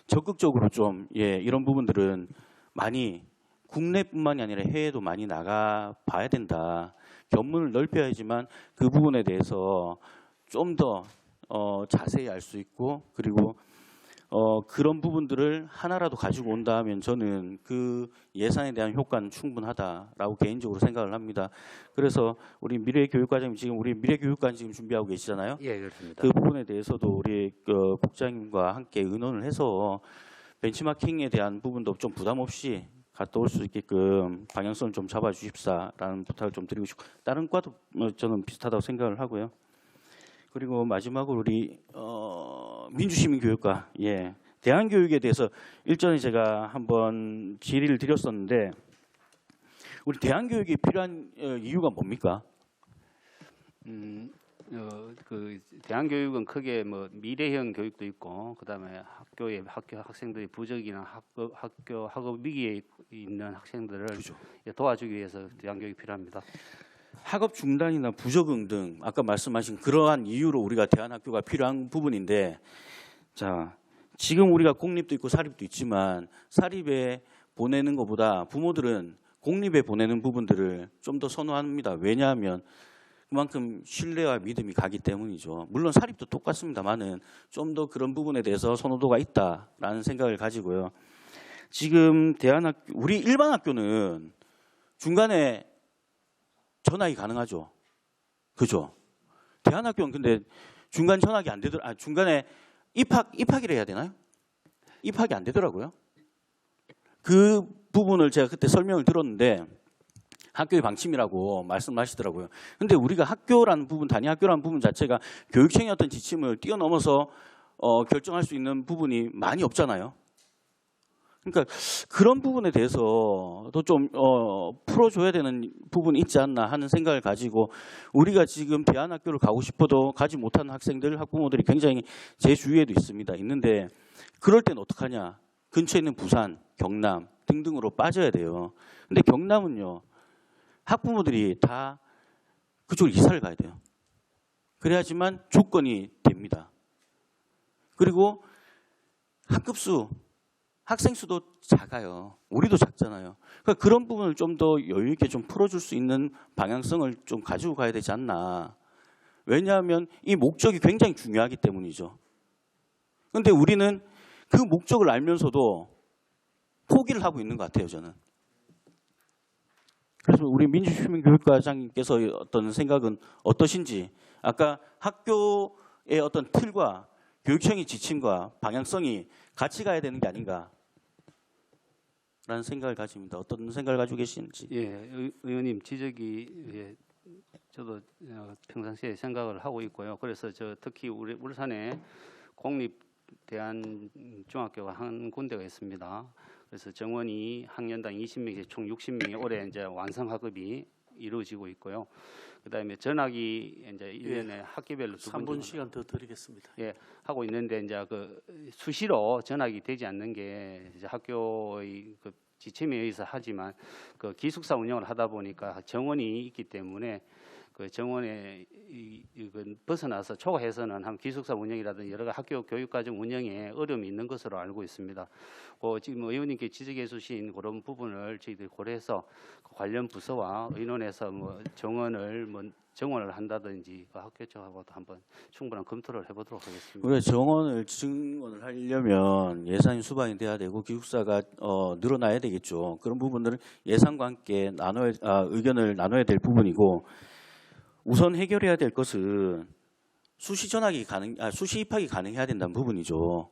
적극적으로 좀 이런 부분들은 많이 국내뿐만이 아니라 해외도 많이 나가 봐야 된다. 견문을 넓혀야지만 그 부분에 대해서 좀 더 자세히 알 수 있고 그리고 그런 부분들을 하나라도 가지고 온다 하면 저는 그 예산에 대한 효과는 충분하다라고 개인적으로 생각을 합니다. 그래서 우리 미래교육과장님 지금 우리 미래교육관 지금 준비하고 계시잖아요. 예, 그렇습니다. 그 부분에 대해서도 우리 국장님과 함께 의논을 해서 벤치마킹에 대한 부분도 좀 부담 없이 갔다 올 수 있게끔 방향성을 좀 잡아주십사라는 부탁을 좀 드리고 싶고 다른 과도 저는 비슷하다고 생각을 하고요. 그리고 마지막으로 우리 민주시민교육과 대안교육에 대해서 일전에 제가 한번 질의를 드렸었는데 우리 대안교육이 필요한 이유가 뭡니까? 그 대안교육은 크게 미래형 교육도 있고 그다음에 학교 학생들이 부적이나 학업 위기에 있는 학생들을 그렇죠. 도와주기 위해서 대안교육이 필요합니다. 학업 중단이나 부적응 등 아까 말씀하신 그러한 이유로 우리가 대안학교가 필요한 부분인데 자 지금 우리가 공립도 있고 사립도 있지만 사립에 보내는 것보다 부모들은 공립에 보내는 부분들을 좀 더 선호합니다. 왜냐하면 그만큼 신뢰와 믿음이 가기 때문이죠. 물론 사립도 똑같습니다만은 좀 더 그런 부분에 대해서 선호도가 있다라는 생각을 가지고요. 지금 대안학교 우리 일반 학교는 중간에 전학이 가능하죠. 그죠? 대안학교는 근데 중간 전학이 안 되더라. 중간에 입학이라 해야 되나요? 입학이 안 되더라고요. 그 부분을 제가 그때 설명을 들었는데 학교의 방침이라고 말씀하시더라고요. 근데 우리가 학교라는 부분, 단위학교라는 부분 자체가 교육청의 어떤 지침을 뛰어넘어서 결정할 수 있는 부분이 많이 없잖아요. 그러니까 그런 부분에 대해서도 좀 풀어줘야 되는 부분이 있지 않나 하는 생각을 가지고 우리가 지금 대안학교를 가고 싶어도 가지 못하는 학생들, 학부모들이 굉장히 제 주위에도 있는데 그럴 때는 어떡하냐. 근처에 있는 부산, 경남 등등으로 빠져야 돼요. 근데 경남은요. 학부모들이 다 그쪽으로 이사를 가야 돼요. 그래야지만 조건이 됩니다. 그리고 학급수 학생 수도 작아요. 우리도 작잖아요. 그러니까 그런 부분을 좀 더 여유 있게 좀 풀어줄 수 있는 방향성을 좀 가지고 가야 되지 않나. 왜냐하면 이 목적이 굉장히 중요하기 때문이죠. 그런데 우리는 그 목적을 알면서도 포기를 하고 있는 것 같아요, 저는. 그래서 우리 민주시민교육과장님께서 어떤 생각은 어떠신지 아까 학교의 어떤 틀과 교육청의 지침과 방향성이 같이 가야 되는 게 아닌가 라는 생각을 가집니다. 어떤 생각을 가지고 계시는지. 의원님 지적이 저도 평상시에 생각을 하고 있고요. 그래서 특히 우리 울산에 공립 대안중학교가 한 군데가 있습니다. 그래서 정원이 학년당 20명에서 총 60명이 올해 이제 완성 학업이 이루어지고 있고요. 그다음에 전학이 이제 1년에 학기별로 3분 시간 더 드리겠습니다. 하고 있는데 이제 그 수시로 전학이 되지 않는 게 이제 학교의 그 지침에 의해서 하지만 그 기숙사 운영을 하다 보니까 정원이 있기 때문에 그 정원에 벗어나서 초과해서는 한 기숙사 운영이라든지 여러 가지 학교 교육과정 운영에 어려움이 있는 것으로 알고 있습니다. 지금 의원님께 지적해 주신 그런 부분을 저희들이 고려해서 관련 부서와 의논해서 정원을 한다든지 학교 쪽하고도 한번 충분한 검토를 해보도록 하겠습니다. 우리가 정원을 하려면 예산이 수반이 돼야 되고 기숙사가 늘어나야 되겠죠. 그런 부분들은 예산과 함께 의견을 나눠야 될 부분이고 우선 해결해야 될 것은 수시 입학이 가능해야 된다는 부분이죠.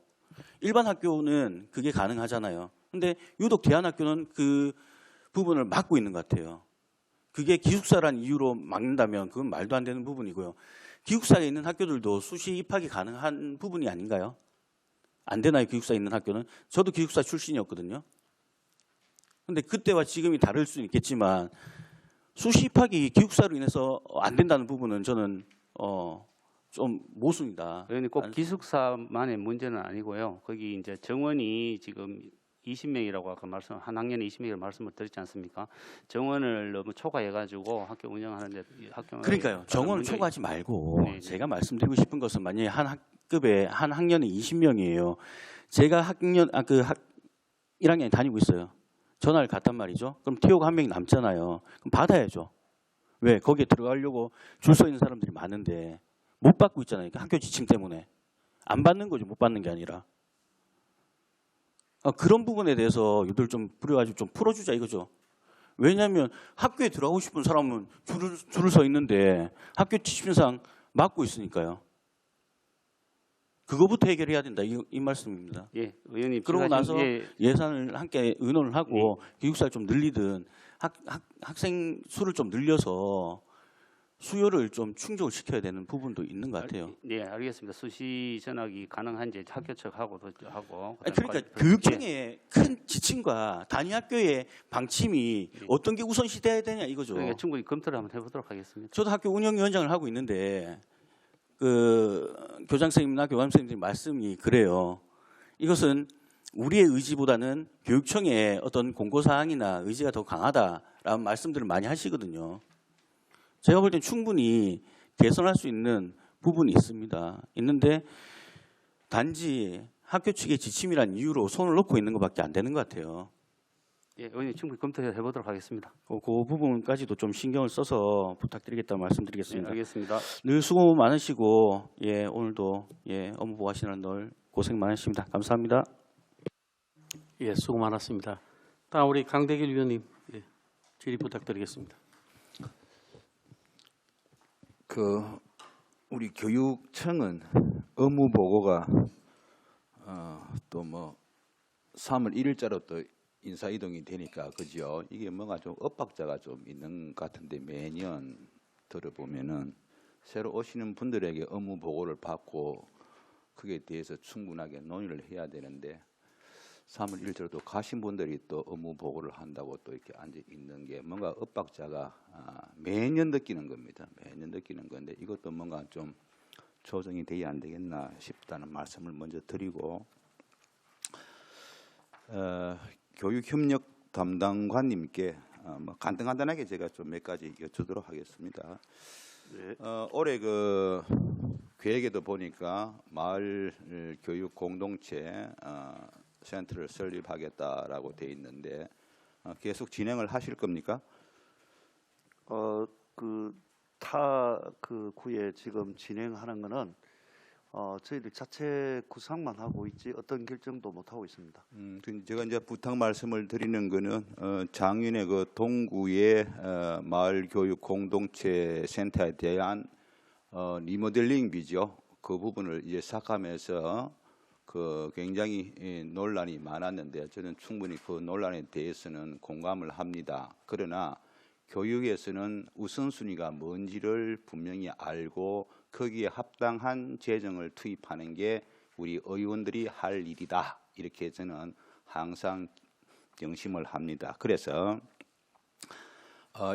일반 학교는 그게 가능하잖아요. 근데 유독 대안학교는 그 부분을 막고 있는 것 같아요. 그게 기숙사란 이유로 막는다면 그건 말도 안 되는 부분이고요. 기숙사에 있는 학교들도 수시 입학이 가능한 부분이 아닌가요? 안 되나요? 기숙사에 있는 학교는? 저도 기숙사 출신이었거든요. 근데 그때와 지금이 다를 수는 있겠지만 수시 입학이 기숙사로 인해서 안 된다는 부분은 저는 좀 모순이다. 의원님 꼭 기숙사만의 문제는 아니고요. 거기 이제 정원이 지금 20명이라고 아까 한 학년에 20명이라고 말씀을 드렸지 않습니까? 정원을 너무 초과해가지고 학교 운영하는데 학교 그러니까요. 정원을 문제가- 초과하지 말고 네, 네. 제가 말씀드리고 싶은 것은 만약에 한 학급에 한 학년에 20명이에요. 제가 1학년에 다니고 있어요. 전화를 갔단 말이죠. 그럼 TO가 한 명이 남잖아요. 그럼 받아야죠. 왜? 거기에 들어가려고 줄 서 있는 사람들이 많은데 못 받고 있잖아요. 그러니까 학교 지침 때문에. 안 받는 거죠. 못 받는 게 아니라. 그런 부분에 대해서 유들 좀 부려가지고 좀 풀어주자 이거죠. 왜냐하면 학교에 들어가고 싶은 사람은 줄을 서 있는데 학교 지침상 막고 있으니까요. 그거부터 해결해야 된다 이 말씀입니다. 예, 의원님. 그러고 제가 나서 지금- 예, 예산을 함께 의논을 하고 교육사를 좀 늘리든 학생 수를 좀 늘려서 수요를 좀 충족을 시켜야 되는 부분도 있는 것 같아요. 네, 알겠습니다. 수시 전학이 가능한지 학교 측하고도 하고. 그러니까 교육청의 큰 지침과 단위 학교의 방침이 어떤 게 우선시돼야 되냐 이거죠. 그러니까 충분히 검토를 한번 해보도록 하겠습니다. 저도 학교 운영위원장을 하고 있는데 그 교장 선생님이나 교감 선생님들이 말씀이 그래요. 이것은 우리의 의지보다는 교육청의 어떤 공고사항이나 의지가 더 강하다라는 말씀들을 많이 하시거든요. 제가 볼 땐 충분히 개선할 수 있는 부분이 있습니다. 있는데 단지 학교 측의 지침이란 이유로 손을 놓고 있는 것밖에 안 되는 것 같아요. 예, 의원님 충분히 검토해 보도록 하겠습니다. 그 부분까지도 좀 신경을 써서 부탁드리겠다고 네, 말씀드리겠습니다. 알겠습니다. 늘 수고 많으시고 오늘도 업무 보고하시는 늘 고생 많으십니다. 감사합니다. 예, 수고 많았습니다. 다음 우리 강대길 위원님 질의 부탁드리겠습니다. 우리 교육청은 업무 보고가 또 뭐 3월 1일자로 또 인사 이동이 되니까 그죠? 이게 뭔가 좀 엇박자가 좀 있는 것 같은데 매년 들어보면은 새로 오시는 분들에게 업무 보고를 받고 그에 대해서 충분하게 논의를 해야 되는데 3월 1일자로 가신 분들이 또 업무 보고를 한다고 또 이렇게 앉아 있는 게 뭔가 엇박자가 매년 느끼는 겁니다. 매년 느끼는 건데 이것도 뭔가 좀 조정이 돼야 안 되겠나 싶다는 말씀을 먼저 드리고 교육협력 담당관님께 뭐 간단하게 제가 좀 몇 가지 여쭈도록 하겠습니다. 올해 그 계획에도 보니까 마을 교육 공동체 센터를 설립하겠다라고 돼 있는데 계속 진행을 하실 겁니까? 그 구에 지금 진행하는 거는 저희들 자체 구상만 하고 있지 어떤 결정도 못 하고 있습니다. 제가 이제 부탁 말씀을 드리는 거는 장윤의 그 동구의 마을 교육 공동체 센터에 대한 리모델링 비죠. 그 부분을 이제 시작하면서 그 굉장히 논란이 많았는데 저는 충분히 그 논란에 대해서는 공감을 합니다. 그러나 교육에서는 우선순위가 뭔지를 분명히 알고 거기에 합당한 재정을 투입하는 게 우리 의원들이 할 일이다. 이렇게 저는 항상 경심을 합니다. 그래서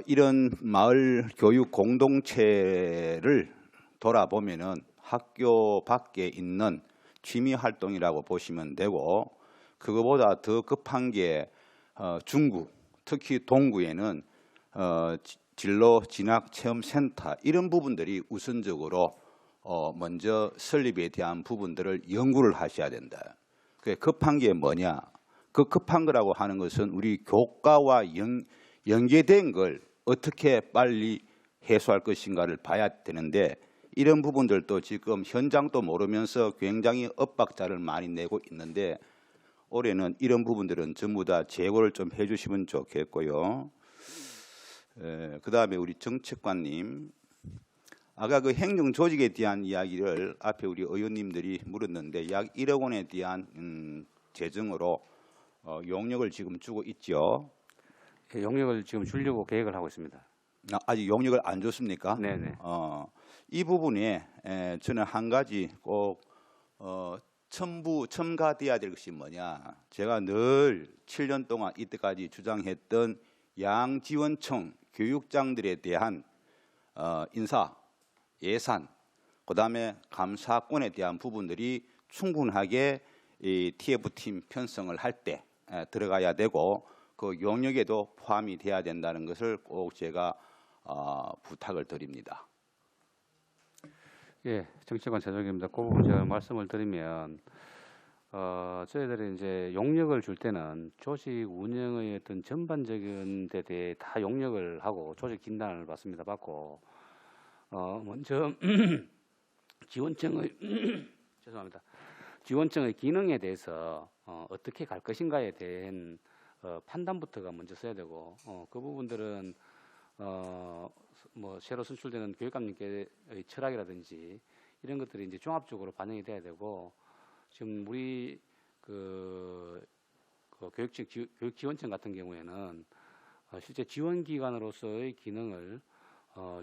이런 마을 교육 공동체를 돌아보면은 학교 밖에 있는 취미 활동이라고 보시면 되고 그거보다 더 급한 게 중구, 특히 동구에는 진로 진학 체험 센터 이런 부분들이 우선적으로 먼저 설립에 대한 부분들을 연구를 하셔야 된다. 그 급한 게 뭐냐? 그 급한 거라고 하는 것은 우리 교과와 연계된 걸 어떻게 빨리 해소할 것인가를 봐야 되는데 이런 부분들도 지금 현장도 모르면서 굉장히 엇박자를 많이 내고 있는데 올해는 이런 부분들은 전부 다 제고를 좀 해주시면 좋겠고요. 그다음에 우리 정책관님, 아까 그 행정 조직에 대한 이야기를 앞에 우리 의원님들이 물었는데 약 1억 원에 대한 재정으로 용역을 지금 주고 있죠. 용역을 지금 주려고 계획을 하고 있습니다. 아직 용역을 안 줬습니까? 네네. 이 부분에 저는 한 가지 꼭 첨가돼야 될 것이 뭐냐. 제가 늘 7년 동안 이때까지 주장했던 양지원청 교육장들에 대한 인사, 예산, 그다음에 감사권에 대한 부분들이 충분하게 이 TF팀 편성을 할 때 들어가야 되고 그 용역에도 포함이 돼야 된다는 것을 꼭 제가 부탁을 드립니다. 예, 정치관 최종입니다. 그 부분 제가 말씀을 드리면 저희들이 이제 용역을 줄 때는 조직 운영의 어떤 전반적인 데 대해 다 용역을 하고 조직 진단을 받고 먼저 지원청의 죄송합니다. 지원청의 기능에 대해서 어떻게 갈 것인가에 대한 판단부터가 먼저 써야 되고 그 부분들은 뭐 새로 선출되는 교육감님께의 철학이라든지 이런 것들이 이제 종합적으로 반영이 돼야 되고 지금 우리 교육지원청 같은 경우에는 실제 지원기관으로서의 기능을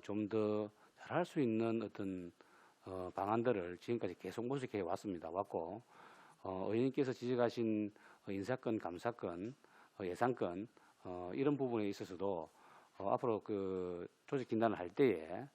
좀 더 잘할 수 있는 어떤 방안들을 지금까지 계속 모색해 왔고 의원님께서 지적하신 인사권, 감사권, 예산권 이런 부분에 있어서도 앞으로 그 조직 진단을 할 때에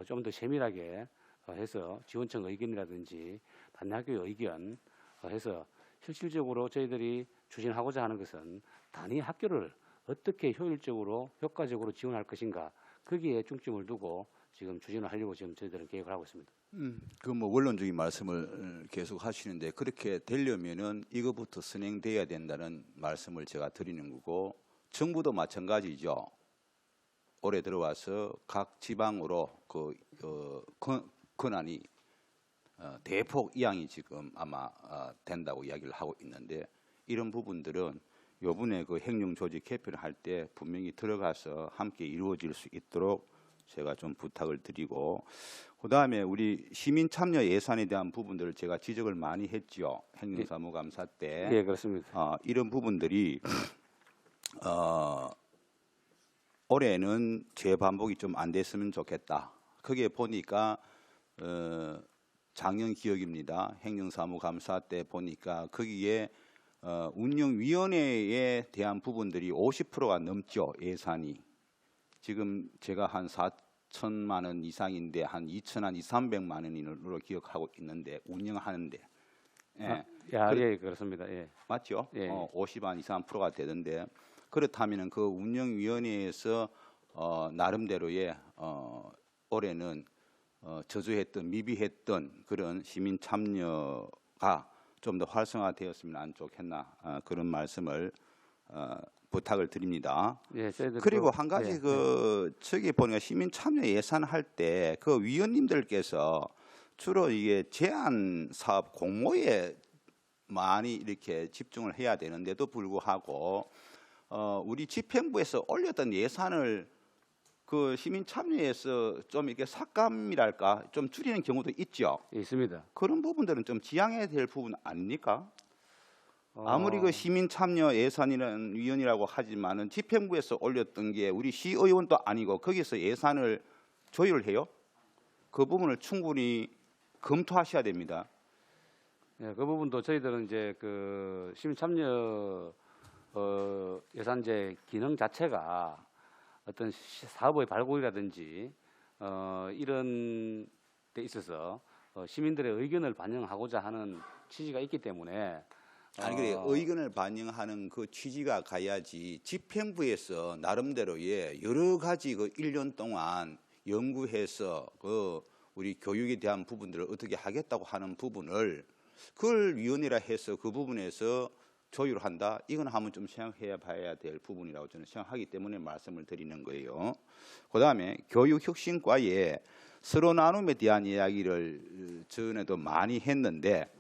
좀 더 세밀하게 해서 지원청 의견이라든지 단학교 의견 해서 실질적으로 저희들이 추진하고자 하는 것은 단위 학교를 어떻게 효율적으로 효과적으로 지원할 것인가 거기에 중점을 두고 지금 추진을 하려고 지금 저희들은 계획을 하고 있습니다. 그 뭐 원론적인 말씀을 계속 하시는데 그렇게 되려면은 이것부터 선행돼야 된다는 말씀을 제가 드리는 거고 정부도 마찬가지죠. 올해 들어와서 각 지방으로 권한이 대폭 이양이 지금 아마 된다고 이야기를 하고 있는데 이런 부분들은 요번에 그 행정 조직 개편을 할 때 분명히 들어가서 함께 이루어질 수 있도록 제가 좀 부탁을 드리고 그다음에 우리 시민 참여 예산에 대한 부분들을 제가 지적을 많이 했죠. 행정사무감사 때. 예, 그렇습니다. 이런 부분들이 올해는 재반복이 좀 안 됐으면 좋겠다. 그게 보니까 작년 기억입니다. 행정사무감사 때 보니까 거기에 운영위원회에 대한 부분들이 50%가 넘죠. 예산이. 지금 제가 한 4천만 원 이상인데 한 2,300만 원으로 기억하고 있는데 운영하는데. 예. 예, 그렇습니다. 예. 맞죠? 예. 50한 2~3%가 되던데 그렇다면 그 운영위원회에서 나름대로의 올해는 저조했던 미비했던 그런 시민 참여가 좀 더 활성화되었으면 안 좋겠나 그런 말씀을 부탁을 드립니다. 예, 저희들 그리고 한 가지 예, 저기 보니까 시민 참여 예산 할 때 그 위원님들께서 주로 이게 제안 사업 공모에 많이 이렇게 집중을 해야 되는데도 불구하고 우리 집행부에서 올렸던 예산을 그 시민 참여에서 좀 이렇게 삭감이랄까 좀 줄이는 경우도 있죠. 예, 있습니다. 그런 부분들은 좀 지양해야 될 부분 아닙니까? 아무리 그 시민 참여 예산이라는 위원이라고 하지만은 집행부에서 올렸던 게 우리 시의원도 아니고 거기서 예산을 조율해요. 그 부분을 충분히 검토하셔야 됩니다. 예, 그 부분도 저희들은 이제 그 시민 참여 예산제 기능 자체가 어떤 사업의 발굴이라든지 이런 데 있어서 시민들의 의견을 반영하고자 하는 취지가 있기 때문에 아니 그래 의견을 반영하는 그 취지가 가야지 집행부에서 나름대로의 여러 가지 그 1년 동안 연구해서 그 우리 교육에 대한 부분들을 어떻게 하겠다고 하는 부분을 그걸 위원회라 해서 그 부분에서 조율한다. 이건 한번 좀 생각해 봐야 될 부분이라고 저는 생각하기 때문에 말씀을 드리는 거예요. 그다음에 교육혁신과에 서로 나눔에 대한 이야기를 전에도 많이 했는데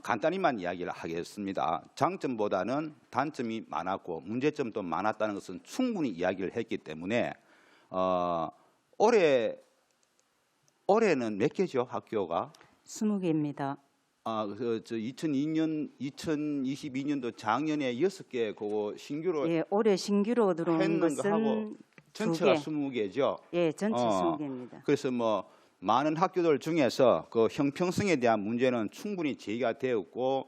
간단히만 이야기를 하겠습니다. 장점보다는 단점이 많았고 문제점도 많았다는 것은 충분히 이야기를 했기 때문에 올해는 몇 개죠 학교가? 20개입니다. 2022년도 작년에 6개 그거 신규로 예, 올해 신규로 들어온 했는 거 것은 하고 전체가 2개. 20개죠. 예, 전체 20개입니다. 그래서 뭐 많은 학교들 중에서 그 형평성에 대한 문제는 충분히 제기가 되었고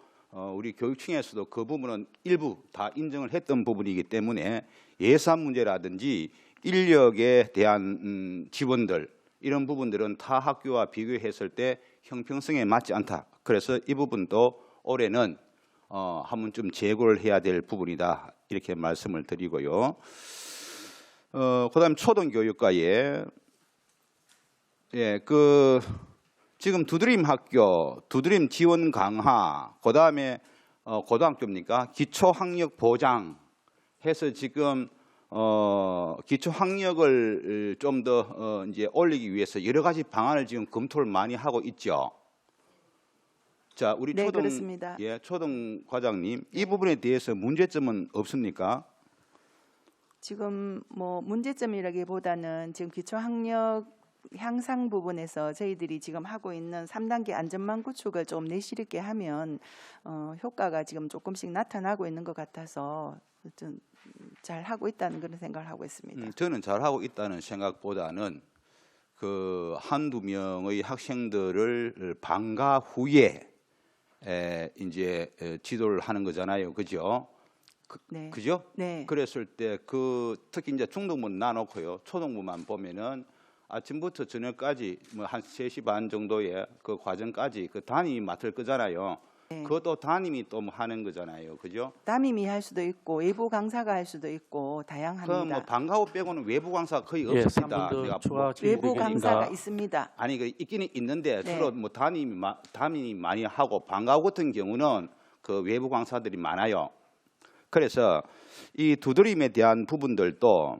우리 교육청에서도 그 부분은 일부 다 인정을 했던 부분이기 때문에 예산 문제라든지 인력에 대한 지원들 이런 부분들은 타 학교와 비교했을 때 형평성에 맞지 않다. 그래서 이 부분도 올해는 한번 좀 재고를 해야 될 부분이다 이렇게 말씀을 드리고요. 그다음 초등교육과에 지금 두드림 학교, 두드림 지원 강화, 그다음에 고등학교입니까? 기초 학력 보장 해서 지금 기초 학력을 좀 더 이제 올리기 위해서 여러 가지 방안을 지금 검토를 많이 하고 있죠. 자, 우리 네, 그렇습니다. 초등 과장님, 이 부분에 대해서 문제점은 없습니까? 지금 뭐 문제점이라기보다는 지금 기초학력 향상 부분에서 저희들이 지금 하고 있는 3단계 안전망 구축을 좀 내실 있게 하면 효과가 지금 조금씩 나타나고 있는 것 같아서 좀 잘 하고 있다는 그런 생각을 하고 있습니다. 저는 잘하고 있다는 생각보다는 그 한두 명의 학생들을 방과 후에 이제 지도를 하는 거잖아요, 그죠? 네. 그죠? 네. 그랬을 때 특히 이제 중등부는 나놓고요, 초등부만 보면은 아침부터 저녁까지 뭐 한 3시 반 정도의 그 과정까지 그 담임이 맡을 거잖아요. 네. 그것도 담임이 또 뭐 하는 거잖아요, 그죠? 담임이 할 수도 있고 외부 강사가 할 수도 있고 그 다양합니다. 뭐 방과 후 빼고는 외부 강사 거의 예, 없습니다. 3분 더 내가 추가 질문 외부 드리겠습니다. 강사가 있습니다. 아니 그 있기는 있는데 네. 주로 뭐 담임이 많이 하고 방과 후 같은 경우는 그 외부 강사들이 많아요. 그래서 이 두드림에 대한 부분들도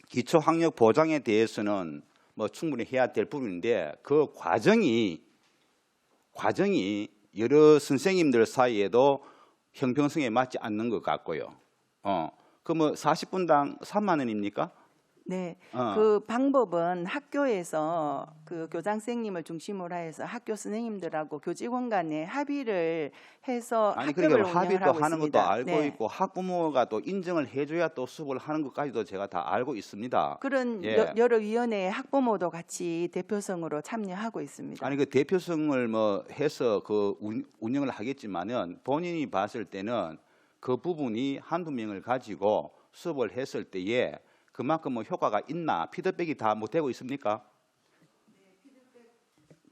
기초 학력 보장에 대해서는 뭐 충분히 해야 될 부분인데 그 과정이 여러 선생님들 사이에도 형평성에 맞지 않는 것 같고요. 그 뭐 40분당 3만 원입니까? 네, 어. 그 방법은 학교에서 그 교장 선생님을 중심으로 해서 학교 선생님들하고 교직원 간에 합의를 해서 아니 학급을 그러니까 운영을 합의도 하고 하는 것도 있습니다. 알고 네. 있고 학부모가 또 인정을 해줘야 또 수업을 하는 것까지도 제가 다 알고 있습니다. 그런 예. 여러 위원회 학부모도 같이 대표성으로 참여하고 있습니다. 아니 그 대표성을 뭐 해서 그 운영을 하겠지만은 본인이 봤을 때는 그 부분이 한두 명을 가지고 수업을 했을 때에 그만큼 뭐 효과가 있나 피드백이 다 못 되고 있습니까?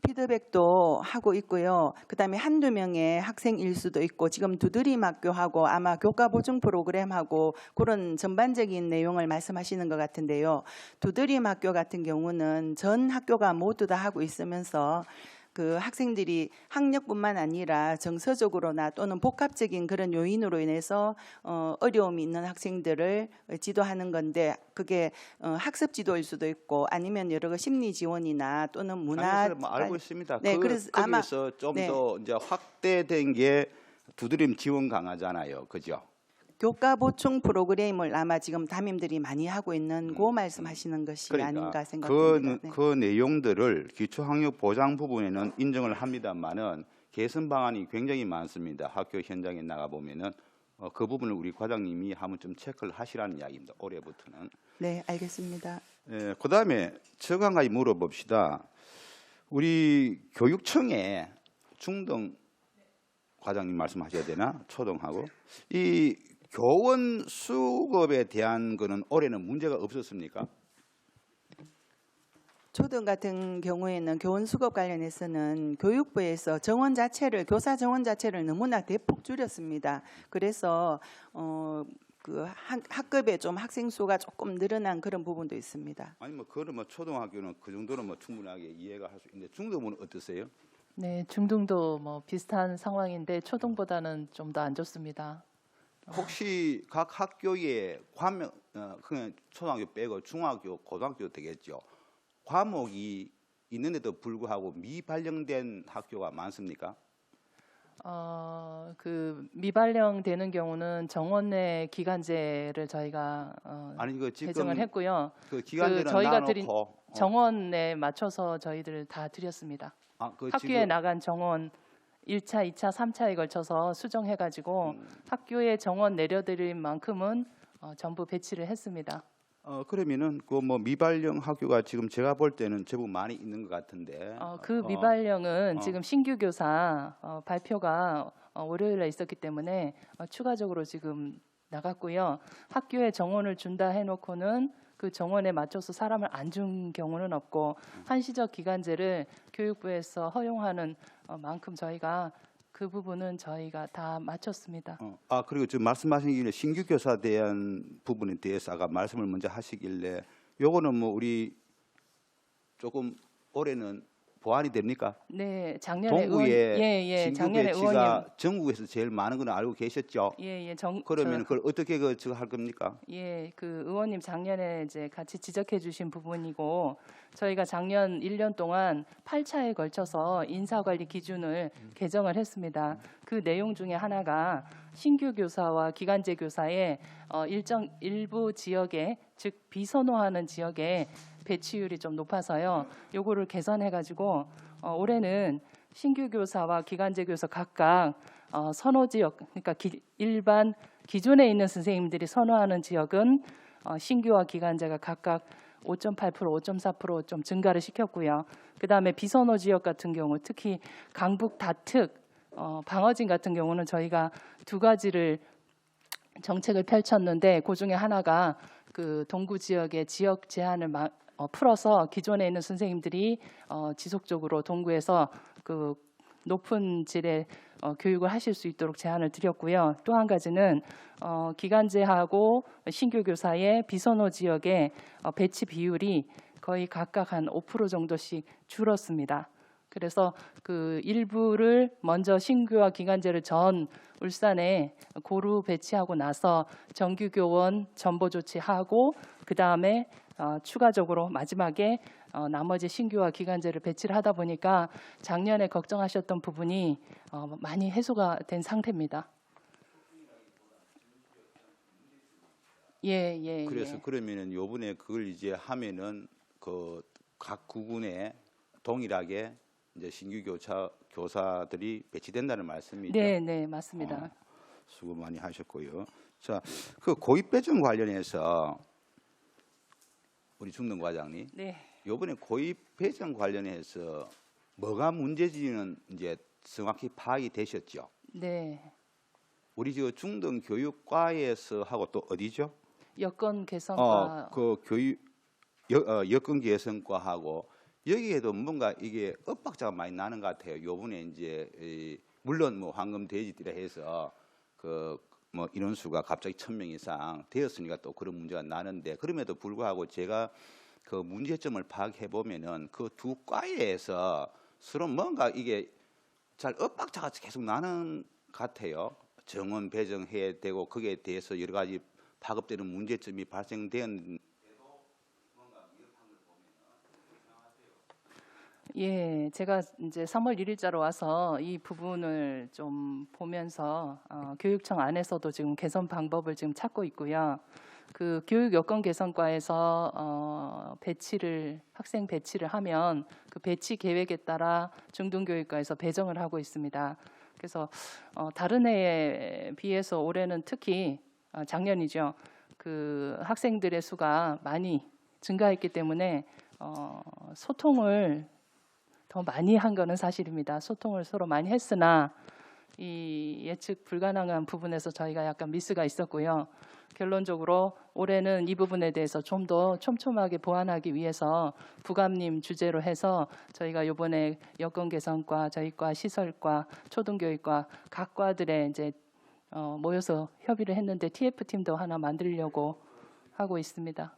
피드백도 하고 있고요. 그다음에 한두 명의 학생일 수도 있고 지금 두드림 학교하고 아마 교과 보증 프로그램하고 그런 전반적인 내용을 말씀하시는 것 같은데요. 두드림 학교 같은 경우는 전 학교가 모두 다 하고 있으면서 그 학생들이 학력뿐만 아니라 정서적으로나 또는 복합적인 그런 요인으로 인해서 어려움이 있는 학생들을 지도하는 건데 그게 학습 지도일 수도 있고 아니면 여러 가 심리 지원이나 또는 문화 아니, 뭐 알고 있습니다. 네, 그래서 아마 거기서 좀 네. 더 이제 확대된 게 두드림 지원 강화잖아요, 그죠? 교과 보충 프로그램을 아마 지금 담임들이 많이 하고 있는 그 말씀하시는 것이 아닌가 생각합니다. 네. 그 내용들을 기초학력 보장 부분에는 인정을 합니다만은 개선 방안이 굉장히 많습니다. 학교 현장에 나가 보면은 그 부분을 우리 과장님이 한번 좀 체크를 하시라는 이야기입니다. 올해부터는. 네, 알겠습니다. 그다음에 저거 한 가지 물어봅시다. 우리 교육청에 중등 과장님 말씀하셔야 되나? 초등하고 이 교원 수급에 대한 거는 올해는 문제가 없었습니까? 초등 같은 경우에는 교원 수급 관련해서는 교육부에서 정원 자체를 교사 정원 자체를 너무나 대폭 줄였습니다. 그래서 그 학급에 좀 학생 수가 조금 늘어난 그런 부분도 있습니다. 아니 뭐 그거는 뭐 초등학교는 그 정도는 뭐 충분하게 이해가 할 수 있는데 중등부는 어떠세요? 네, 중등도 뭐 비슷한 상황인데 초등보다는 좀 더 안 좋습니다. 혹시 각 학교에 과목 그냥 초등학교 빼고 중학교, 고등학교 되겠죠. 과목이 있는데도 불구하고 미발령된 학교가 많습니까? 그 미발령되는 경우는 정원 내 기간제를 저희가 아니 그 지금 개정을 했고요. 그 기간제는 저희가 드린 나눠놓고 정원에 맞춰서 저희들 다 드렸습니다. 그 학교에 지금 나간 정원 1차, 2차, 3차에 걸쳐서 수정해가지고 학교에 정원 내려드릴 만큼은 전부 배치를 했습니다. 그러면은 그 뭐 미발령 학교가 지금 제가 볼 때는 제법 많이 있는 것 같은데. 그 미발령은 지금 신규 교사 발표가 월요일에 있었기 때문에 추가적으로 지금 나갔고요. 학교에 정원을 준다 해놓고는 그 정원에 맞춰서 사람을 안 준 경우는 없고 한시적 기간제를 교육부에서 허용하는 만큼 저희가 그 부분은 저희가 다 마쳤습니다. 그리고 지금 말씀하신 김에 신규 교사에 대한 부분에 대해서 아까 말씀을 먼저 하시길래 요거는 뭐 우리 조금 올해는 보완이 됩니까? 네, 작년에 의원 동구에 신규 작년에 배치가 의원님 전국에서 제일 많은 건 알고 계셨죠? 그러면 그걸 어떻게 저거 할 겁니까? 그 의원님 작년에 이제 같이 지적해 주신 부분이고 저희가 작년 1년 동안 8차에 걸쳐서 인사관리 기준을 개정을 했습니다. 그 내용 중에 하나가 신규 교사와 기간제 교사의 일부 지역에 즉 비선호하는 지역에 배치율이 좀 높아서요. 요거를 개선해 가지고 올해는 신규 교사와 기간제 교사 각각 선호 지역 그러니까 일반 기존에 있는 선생님들이 선호하는 지역은 신규와 기간제가 각각 5.8%, 5.4% 좀 증가를 시켰고요. 그다음에 비선호 지역 같은 경우 특히 강북 다특 방어진 같은 경우는 저희가 두 가지를 정책을 펼쳤는데 그 중에 하나가 그 동구 지역의 지역 제한을 풀어서 기존에 있는 선생님들이 지속적으로 동구에서 그 높은 질의 교육을 하실 수 있도록 제안을 드렸고요. 또 한 가지는 기간제하고 신규 교사의 비선호 지역의 배치 비율이 거의 각각 한 5% 정도씩 줄었습니다. 그래서 그 일부를 먼저 신규와 기간제를 전 울산에 고루 배치하고 나서 정규 교원 전보 조치하고 그 다음에 추가적으로 마지막에 나머지 신규와 기간제를 배치를 하다 보니까 작년에 걱정하셨던 부분이 많이 해소가 된 상태입니다. 그래서 그러면은 요번에 그걸 이제 하면은 그 각 구군에 동일하게 이제 신규 교사들이 배치된다는 말씀이죠. 네, 맞습니다. 수고 많이 하셨고요. 자, 그 고입 배정 관련해서 우리 중동 과장님, 네. 요번에 고입 배정 관련해서 뭐가 문제지는 이제 정확히 파악이 되셨죠? 네. 우리 저 중등 교육과에서 하고 또 어디죠? 여건 개선과 그 여건 개선과하고 여기에도 뭔가 이게 엇박자가 많이 나는 것 같아요. 요번에 이제 물론 뭐 황금 돼지띠라 해서 그 뭐 인원수가 갑자기 1,000명 이상 되었으니까 또 그런 문제가 나는데 그럼에도 불구하고 제가 그 문제점을 파악해 보면은 그 두 과에서 서로 뭔가 이게 잘 엇박자가 계속 나는 것 같아요. 정원 배정해야 되고 거기에 대해서 여러 가지 파급되는 문제점이 발생된. 제가 이제 3월 1일자로 와서 이 부분을 좀 보면서 교육청 안에서도 지금 개선 방법을 지금 찾고 있고요. 그 교육 여건 개선과에서 학생 배치를 하면 그 배치 계획에 따라 중등교육과에서 배정을 하고 있습니다. 그래서 다른 해에 비해서 올해는 특히 작년이죠. 그 학생들의 수가 많이 증가했기 때문에 소통을 더 많이 한 거는 사실입니다. 소통을 서로 많이 했으나 이 예측 불가능한 부분에서 저희가 약간 미스가 있었고요. 결론적으로 올해는 이 부분에 대해서 좀 더 촘촘하게 보완하기 위해서 부감님 주제로 해서 저희가 이번에 여건 개선과 저희과 시설과 초등교육과 각 과들에 이제 모여서 협의를 했는데 TF팀도 하나 만들려고 하고 있습니다.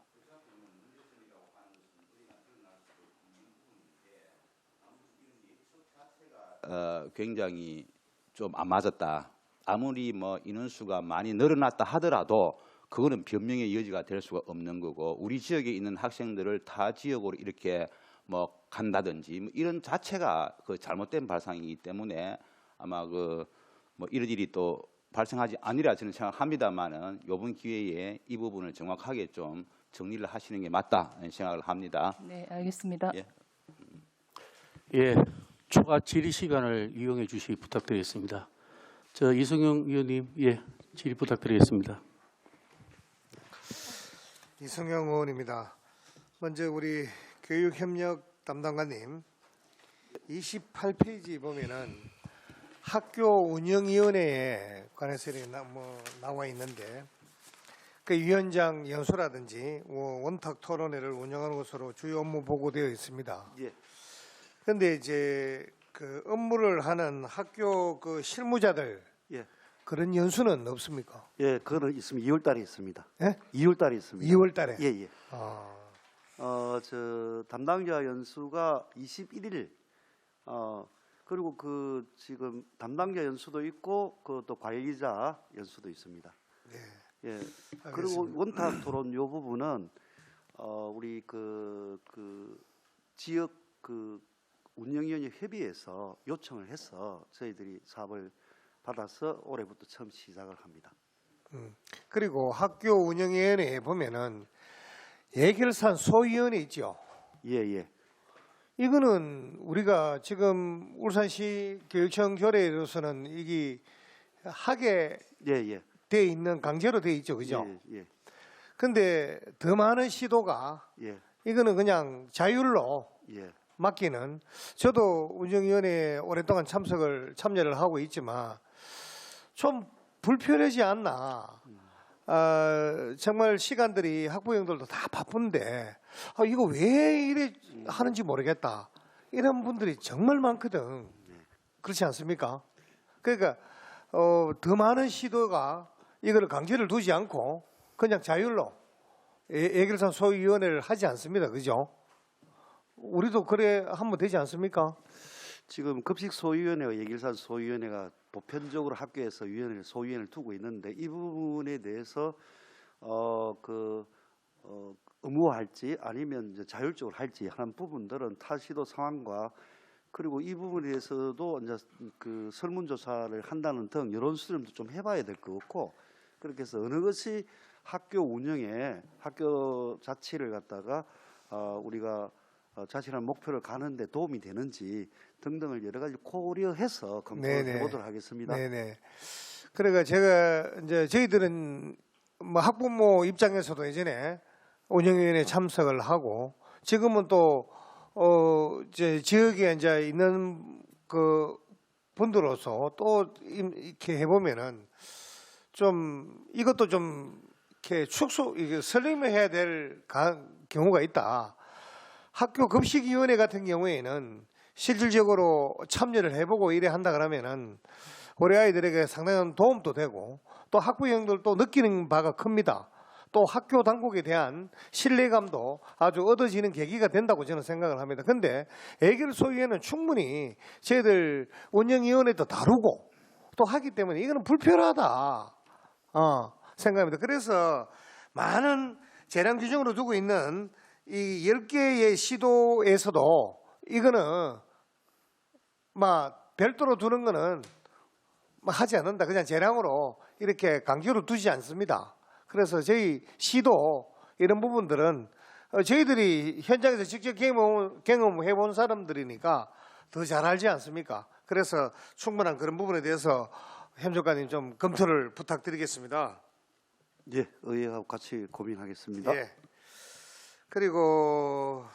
굉장히 좀 안 맞았다. 아무리 뭐 인원수가 많이 늘어났다 하더라도 그거는 변명의 여지가 될 수가 없는 거고 우리 지역에 있는 학생들을 타 지역으로 이렇게 뭐 간다든지 뭐 이런 자체가 그 잘못된 발상이기 때문에 아마 그 뭐 이런 일이 또 발생하지 않으리라 저는 생각합니다만은 이번 기회에 이 부분을 정확하게 좀 정리를 하시는 게 맞다 생각을 합니다. 네, 알겠습니다. 예, 추가 질의 시간을 이용해 주시기 부탁드리겠습니다. 저 이승용 의원님, 질의 부탁드리겠습니다. 이승용 의원입니다. 먼저 우리 교육협력 담당관님 28페이지 보면은 학교 운영위원회에 관해서 이렇게 나와 있는데 그 위원장 연수라든지 원탁 토론회를 운영하는 것으로 주요 업무 보고되어 있습니다. 그런데 이제 그 업무를 하는 학교 그 실무자들 예. 그런 연수는 없습니까? 예, 그거는 있습니다. 2월 달에 있습니다. 예? 2월 달에 있습니다. 2월 달에. 예, 예. 아, 저 담당자 연수가 21일 그리고 그 지금 담당자 연수도 있고 그 또 관리자 연수도 있습니다. 예. 그리고 알겠습니다. 원탁 토론 요 부분은 우리 그 지역 그 운영위원회 협의회에서 요청을 해서 저희들이 사업을 받아서 올해부터 처음 시작을 합니다. 그리고 학교 운영위원회에 보면은 예결산 소위원회 있죠. 예, 예. 이거는 우리가 지금 울산시 교육청 조례로서는 이게 하게 예, 예. 돼 있는 강제로 돼 있죠, 그죠? 예, 예. 근데 더 많은 시도가 예, 이거는 그냥 자율로 예. 맡기는, 저도 운영위원회에 오랫동안 참여를 하고 있지만 좀 불편하지 않나. 정말 시간들이 학부형들도 다 바쁜데 이거 왜 이래 하는지 모르겠다, 이런 분들이 정말 많거든. 그렇지 않습니까? 그러니까 더 많은 시도가 이걸 강제를 두지 않고 그냥 자율로 예결산 소위원회를 하지 않습니다, 그죠? 우리도 그래 하면 되지 않습니까? 지금 급식 소위원회와 예결산 소위원회가 보편적으로 학교에서 소위원회를 두고 있는데 이 부분에 대해서 의무화할지 아니면 이제 자율적으로 할지 하는 부분들은 타시도 상황과 그리고 이 부분에 대해서도 이제 그 설문조사를 한다는 등 여론 수렴도 좀 해봐야 될 것 같고, 그렇게 해서 어느 것이 학교 운영에 학교 자치를 갖다가 우리가 자신의 목표를 가는데 도움이 되는지 등등을 여러 가지 고려해서 검토해 네네. 보도록 하겠습니다. 네네. 그러니까 제가 이제 저희들은 뭐 학부모 입장에서도 예전에 운영위원회 참석을 하고 지금은 또 이제 지역에 이제 있는 그 분들로서 또 이렇게 해보면은 좀 이것도 좀 이렇게 이게 설명해야 될 경우가 있다. 학교 급식위원회 같은 경우에는 실질적으로 참여를 해보고 이래 한다 그러면은 우리 아이들에게 상당한 도움도 되고 또 학부형들도 느끼는 바가 큽니다. 또 학교 당국에 대한 신뢰감도 아주 얻어지는 계기가 된다고 저는 생각을 합니다. 근데 예결소위에는 충분히 저희들 운영위원회도 다루고 또 하기 때문에 이거는 불편하다 생각합니다. 그래서 많은 재량 규정으로 두고 있는 이 10개의 시도에서도 이거는 막 별도로 두는 거는 하지 않는다. 그냥 재량으로 이렇게 강제로 두지 않습니다. 그래서 저희 시도 이런 부분들은 저희들이 현장에서 직접 경험해 본 사람들이니까 더 잘 알지 않습니까? 그래서 충분한 그런 부분에 대해서 행정관님 좀 검토를 부탁드리겠습니다. 예, 의회하고 같이 고민하겠습니다. 예. 그리고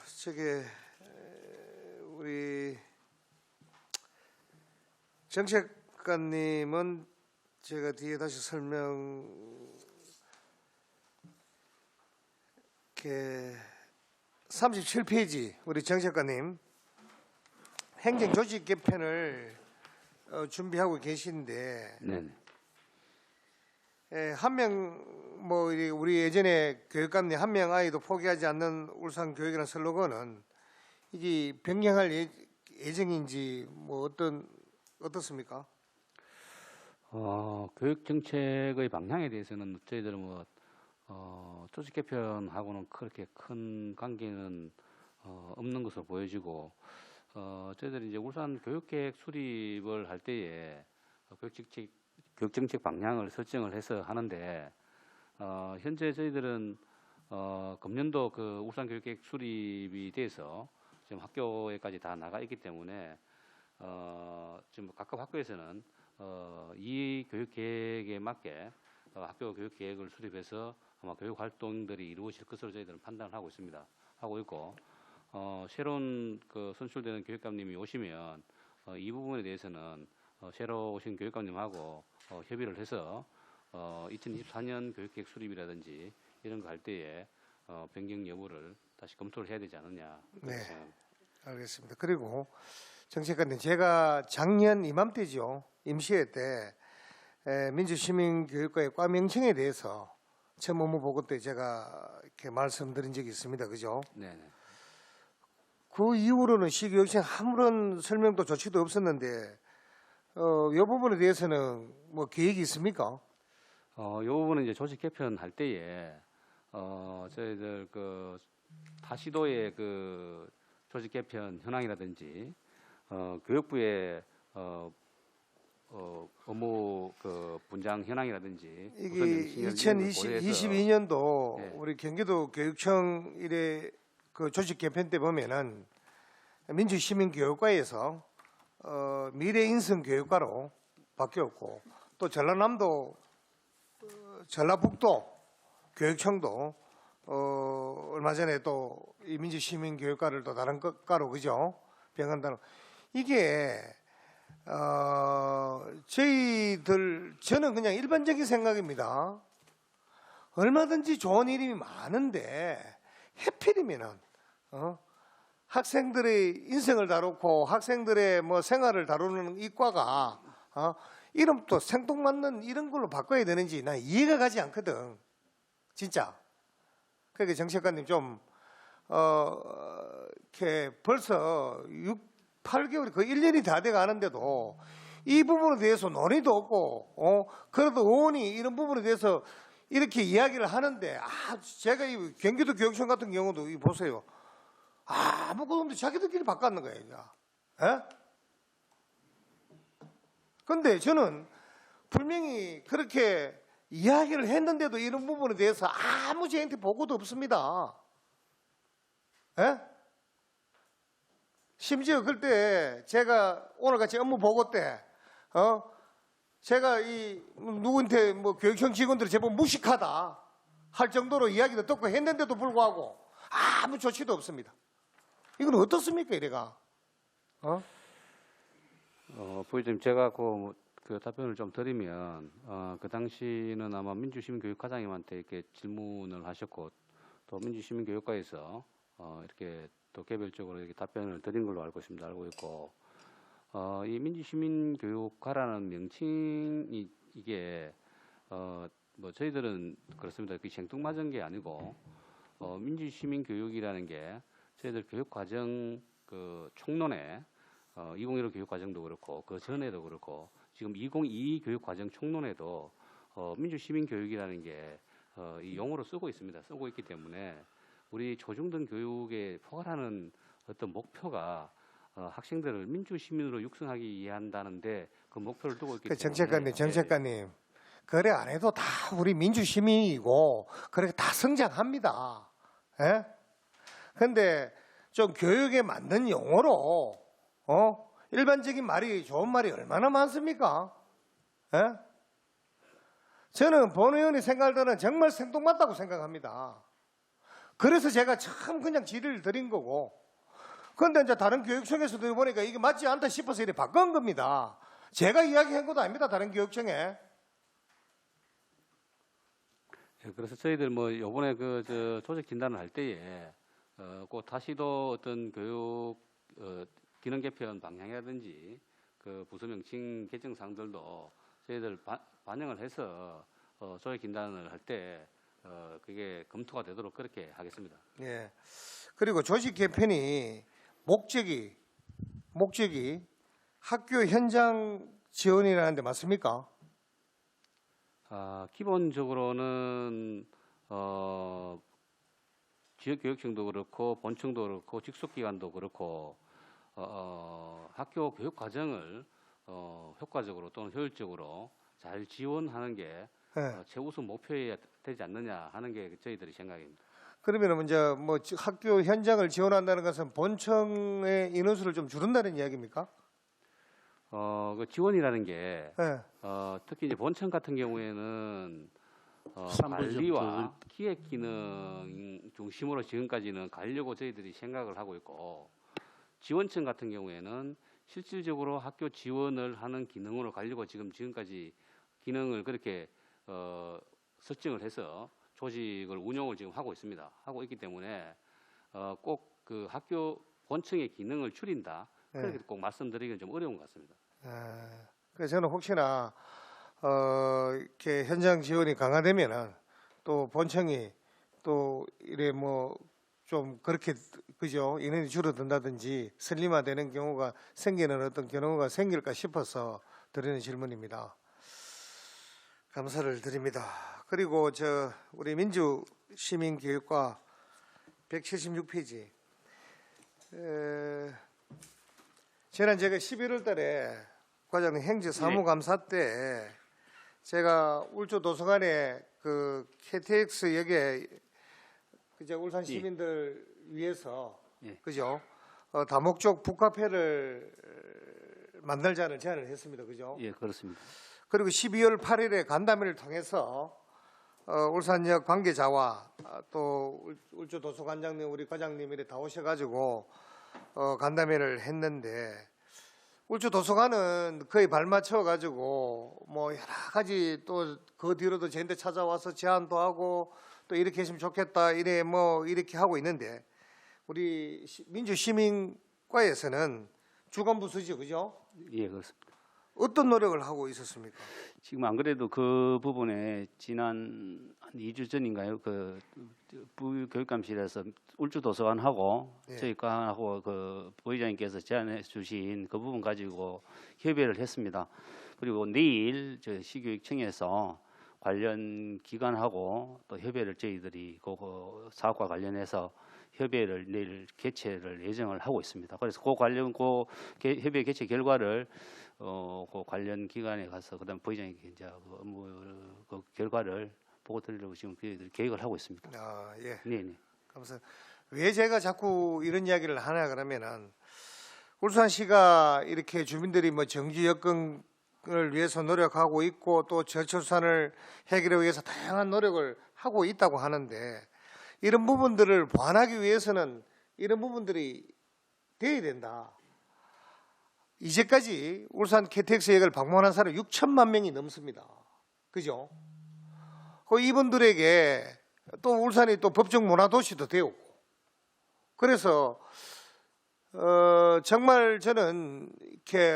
우리 정책관님은 제가 뒤에 다시 설명 37페이지 우리 정책관님 행정조직 개편을 준비하고 계신데 네. 한 명 뭐 우리 예전에 교육감님 한 명 아이도 포기하지 않는 울산 교육이라는 슬로건은 이게 변경할 예정인지 뭐 어떻습니까? 교육 정책의 방향에 대해서는 저희들은 뭐 조직 개편하고는 그렇게 큰 관계는 없는 것으로 보여지고 저희들이 이제 울산 교육계획 수립을 할 때에 교육 정책 방향을 설정을 해서 하는데 현재 저희들은 금년도 그 울산 교육계획 수립이 돼서 지금 학교에까지 다 나가 있기 때문에 지금 각각 학교에서는 이 교육 계획에 맞게 학교 교육 계획을 수립해서 아마 교육 활동들이 이루어질 것으로 저희들은 판단을 하고 있습니다. 하고 있고 새로운 그 선출되는 교육감님이 오시면 이 부분에 대해서는 새로 오신 교육감님하고 협의를 해서 2024년 교육계획 수립이라든지 이런 거 할 때에 변경 여부를 다시 검토를 해야 되지 않느냐. 네, 알겠습니다. 그리고 정책관님, 제가 작년 이맘때죠. 임시회 때 민주시민교육과의 과 명칭에 대해서 처음 업무 보고 때 제가 이렇게 말씀드린 적이 있습니다. 그죠? 네. 그 이후로는 시교육청 아무런 설명도 조치도 없었는데 이 부분에 대해서는 뭐 계획이 있습니까? 이 부분은 이제 조직 개편할 때에 저희들 그 다시도의 그 조직 개편 현황이라든지 교육부의 업무 그 분장 현황이라든지 이게 2022년도 네. 우리 경기도 교육청 일의 그 조직 개편 때 보면은 민주시민교육과에서 미래인성교육과로 바뀌었고 또 전라남도 전라북도 교육청도 얼마 전에 또 이 민주시민교육과를 또 다른 과로 그죠 변한다는 이게 저는 그냥 일반적인 생각입니다. 얼마든지 좋은 이름이 많은데 해필이면은 학생들의 인생을 다루고 학생들의 뭐 생활을 다루는 이과가 이름도 생뚱맞는 이런 걸로 바꿔야 되는지 난 이해가 가지 않거든. 진짜. 그러니까 정책관님 좀 이렇게 벌써 8개월이 거의 1년이 다 돼 가는데도 이 부분에 대해서 논의도 없고 그래도 의원이 이런 부분에 대해서 이렇게 이야기를 하는데 제가 이 경기도 교육청 같은 경우도 이 보세요. 아무것도 없는데 자기들끼리 바꿨는 거예요. 예? 근데 저는 분명히 그렇게 이야기를 했는데도 이런 부분에 대해서 아무 저한테 보고도 없습니다. 예? 심지어 그때 제가 오늘같이 업무 보고 때 제가 이 누구한테 뭐 교육청 직원들이 제법 무식하다 할 정도로 이야기도 듣고 했는데도 불구하고 아무 조치도 없습니다. 이건 어떻습니까, 이래가? 부의장님 제가 그 답변을 좀 드리면 그 당시는 아마 민주시민교육과장님한테 이렇게 질문을 하셨고 또 민주시민교육과에서 이렇게 또 개별적으로 이렇게 답변을 드린 걸로 알고 있습니다. 알고 있고 이 민주시민교육과라는 명칭이 이게 뭐 저희들은 그렇습니다. 그 생뚱맞은 게 아니고 민주시민교육이라는 게 저희들 교육과정 그 총론에 2015 교육과정도 그렇고 그 전에도 그렇고 지금 2022 교육과정 총론에도 민주시민교육이라는 게 이 용어로 쓰고 있습니다. 쓰고 있기 때문에 우리 초중등 교육에 포괄하는 어떤 목표가 학생들을 민주시민으로 육성하기 위한다는데 그 목표를 두고 있기 때문에 정책관님 그래 안 해도 다 우리 민주시민이고 그래 다 성장합니다. 예? 근데 좀 교육에 맞는 용어로 일반적인 말이 좋은 말이 얼마나 많습니까? 예? 저는 본 의원이 생각하는 정말 생뚱맞다고 생각합니다. 그래서 제가 참 그냥 질의를 드린 거고 그런데 이제 다른 교육청에서도 보니까 이게 맞지 않다 싶어서 이렇게 바꾼 겁니다. 제가 이야기한 것도 아닙니다. 다른 교육청에. 그래서 저희들 뭐 이번에 조직 진단을 할 때에 꼭 다시도 어떤 교육 기능 개편 방향이라든지 그 부서 명칭 개정 사항들도 저희들 반영을 해서 조직 진단을 할 때 그게 검토가 되도록 그렇게 하겠습니다. 예. 그리고 조직 개편이 목적이 학교 현장 지원이라는데 맞습니까? 기본적으로는 지역교육청도 그렇고 본청도 그렇고 직속기관도 그렇고 학교 교육 과정을 효과적으로 또는 효율적으로 잘 지원하는 게 최우선 목표여야 되지 않느냐 하는 게 저희들의 생각입니다. 그러면 이제 뭐 학교 현장을 지원한다는 것은 본청의 인원수를 좀 줄인다는 이야기입니까? 그 지원이라는 게 네. 특히 이제 본청 같은 경우에는 관리와 기획 기능 중심으로 지금까지는 가려고 저희들이 생각을 하고 있고 지원청 같은 경우에는 실질적으로 학교 지원을 하는 기능으로 가려고 지금까지 기능을 그렇게 설정을 해서 조직을 운영을 지금 하고 있습니다. 하고 있기 때문에 꼭 그 학교 본청의 기능을 줄인다. 그렇게 꼭 말씀드리기는 좀 어려운 것 같습니다. 그래서 저는 혹시나 이렇게 현장 지원이 강화되면은 또 본청이 또 이래 뭐 좀 그렇게 그죠 인원이 줄어든다든지 슬림화되는 경우가 생기는 어떤 경우가 생길까 싶어서 드리는 질문입니다. 감사를 드립니다. 그리고 우리 민주시민교육과 176페이지. 지난 제가 11월 달에 과장님 행정 사무감사 때 제가 울주 도서관에 그 KTX 역에 그저 울산 시민들 위해서 그죠 다목적 북카페를 만들자는 제안을 했습니다. 그죠? 예, 그렇습니다. 그리고 12월 8일에 간담회를 통해서 울산역 관계자와 또 울주 도서관장님 우리 과장님이 다 오셔가지고 간담회를 했는데 울주 도서관은 거의 발맞춰 가지고 뭐 여러 가지 또 그 뒤로도 저한테 찾아와서 제안도 하고 또 이렇게 했으면 좋겠다 이래 뭐 이렇게 하고 있는데 우리 민주시민과에서는 주관부서죠, 그죠? 예, 그렇습니다. 어떤 노력을 하고 있었습니까? 지금 안 그래도 그 부분에 지난 한 2주 전인가요? 그 부교육감실에서 울주 도서관하고 저희 과하고 그 부의장님께서 제안해 주신 그 부분 가지고 협의를 했습니다. 그리고 내일 저 시교육청에서 관련 기관하고 또 협의를 저희들이 그 사업과 관련해서 협의를 내일 개최를 예정을 하고 있습니다. 그래서 그 관련 협의 개최 결과를 그 관련 기관에 가서 그다음 부의장님께 이제 그 업무 그 결과를 보고 드리려고 지금 계획을 하고 있습니다. 아, 예. 네. 감사. 왜 제가 자꾸 이런 이야기를 하냐 그러면은 울산시가 이렇게 주민들이 뭐 정지 여건을 위해서 노력하고 있고 또 저출산을 해결하기 위해서 다양한 노력을 하고 있다고 하는데 이런 부분들을 보완하기 위해서는 이런 부분들이 돼야 된다. 이제까지 울산 KTX역을 방문한 사람이 6천만 명이 넘습니다. 그죠? 이분들에게 또 울산이 또 법정 문화도시도 되었고 그래서 정말 저는 이렇게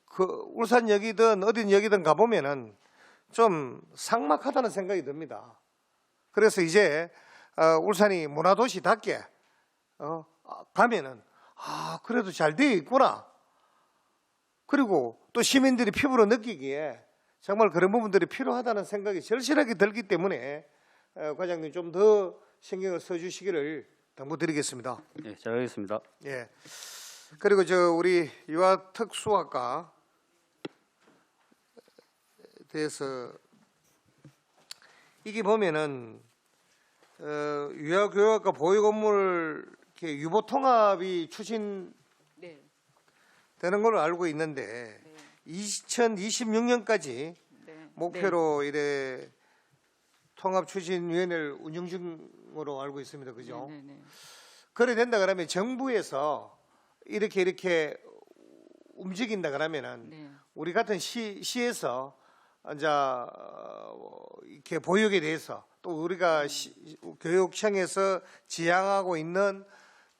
그 울산역이든 어딘 역이든 가보면은 좀 삭막하다는 생각이 듭니다. 그래서 이제 울산이 문화도시답게 가면은 그래도 잘 되어 있구나. 그리고 또 시민들이 피부로 느끼기에 정말 그런 부분들이 필요하다는 생각이 절실하게 들기 때문에 과장님 좀 더 신경을 써주시기를 당부드리겠습니다. 네, 잘하겠습니다. 예. 그리고 우리 유아특수학과 대해서 이게 보면은 유아교육학과 보육건물 이렇게 유보통합이 추진되는 걸로 알고 있는데 2026년까지 목표로 이래 통합추진위원회를 운영 중으로 알고 있습니다. 그죠? 그래 된다 그러면 정부에서 이렇게 움직인다 그러면은 우리 같은 시에서 이제 이렇게 보육에 대해서 또 우리가 교육청에서 지향하고 있는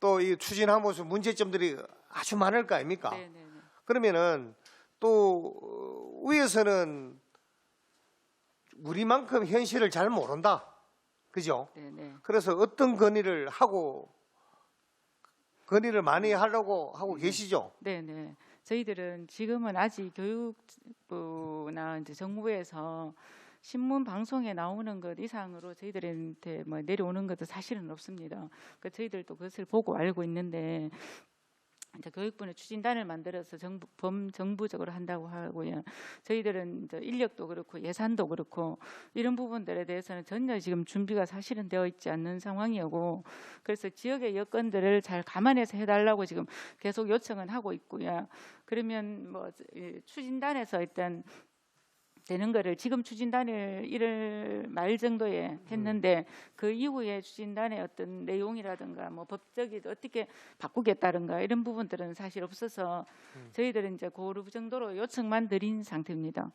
또 이 추진하면서 문제점들이 아주 많을 거 아닙니까? 그러면은 또 위에서는 우리만큼 현실을 잘 모른다. 그죠? 그래서 어떤 건의를 많이 하려고 하고 계시죠? 네네. 저희들은 지금은 아직 교육부나 이제 정부에서 신문 방송에 나오는 것 이상으로 저희들한테 뭐 내려오는 것도 사실은 없습니다. 그 저희들도 그것을 보고 알고 있는데 이제 교육부는 추진단을 만들어서 범정부적으로 한다고 하고요. 저희들은 이제 인력도 그렇고 예산도 그렇고 이런 부분들에 대해서는 전혀 지금 준비가 사실은 되어 있지 않는 상황이고 그래서 지역의 여건들을 잘 감안해서 해달라고 지금 계속 요청은 하고 있고요. 그러면 뭐 추진단에서 일단 되는 거를 지금 추진단을 1월 말 정도에 했는데 그 이후에 추진단의 어떤 내용이라든가 뭐 법적이 어떻게 바꾸겠다든가 이런 부분들은 사실 없어서 저희들은 이제 그 정도로 요청만 드린 상태입니다.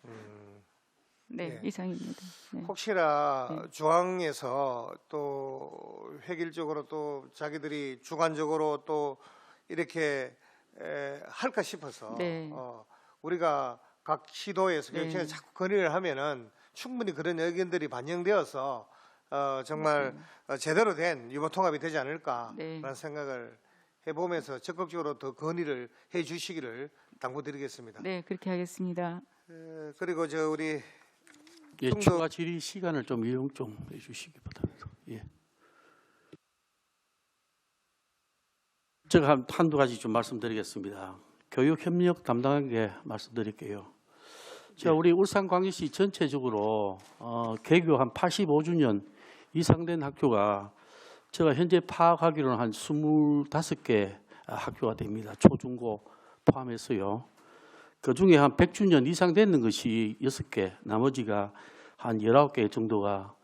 네, 이상입니다. 네. 혹시나 중앙에서 또 획일적으로 또 자기들이 주관적으로 또 이렇게 할까 싶어서 네. 우리가 각 시도에서 네. 교육청에 자꾸 건의를 하면은 충분히 그런 의견들이 반영되어서 정말 제대로 된 유보 통합이 되지 않을까라는 네. 생각을 해보면서 적극적으로 더 건의를 해주시기를 당부드리겠습니다. 네, 그렇게 하겠습니다. 그리고 저 우리 예, 좀 더- 추가 질의 시간을 좀 이용 좀 해주시기 바랍니다. 예. 제가 한두 가지 좀 말씀드리겠습니다. 교육 협력 담당에게 말씀드릴게요. 자, 우리 울산광역시 전체적으로 개교 한 85주년 이상 된 학교가 제가 현재 파악하기로는 한 25개 학교가 됩니다. 초중고 포함해서요. 그중에 한 100주년 이상 되는 것이 6개, 나머지가 한 19개 정도가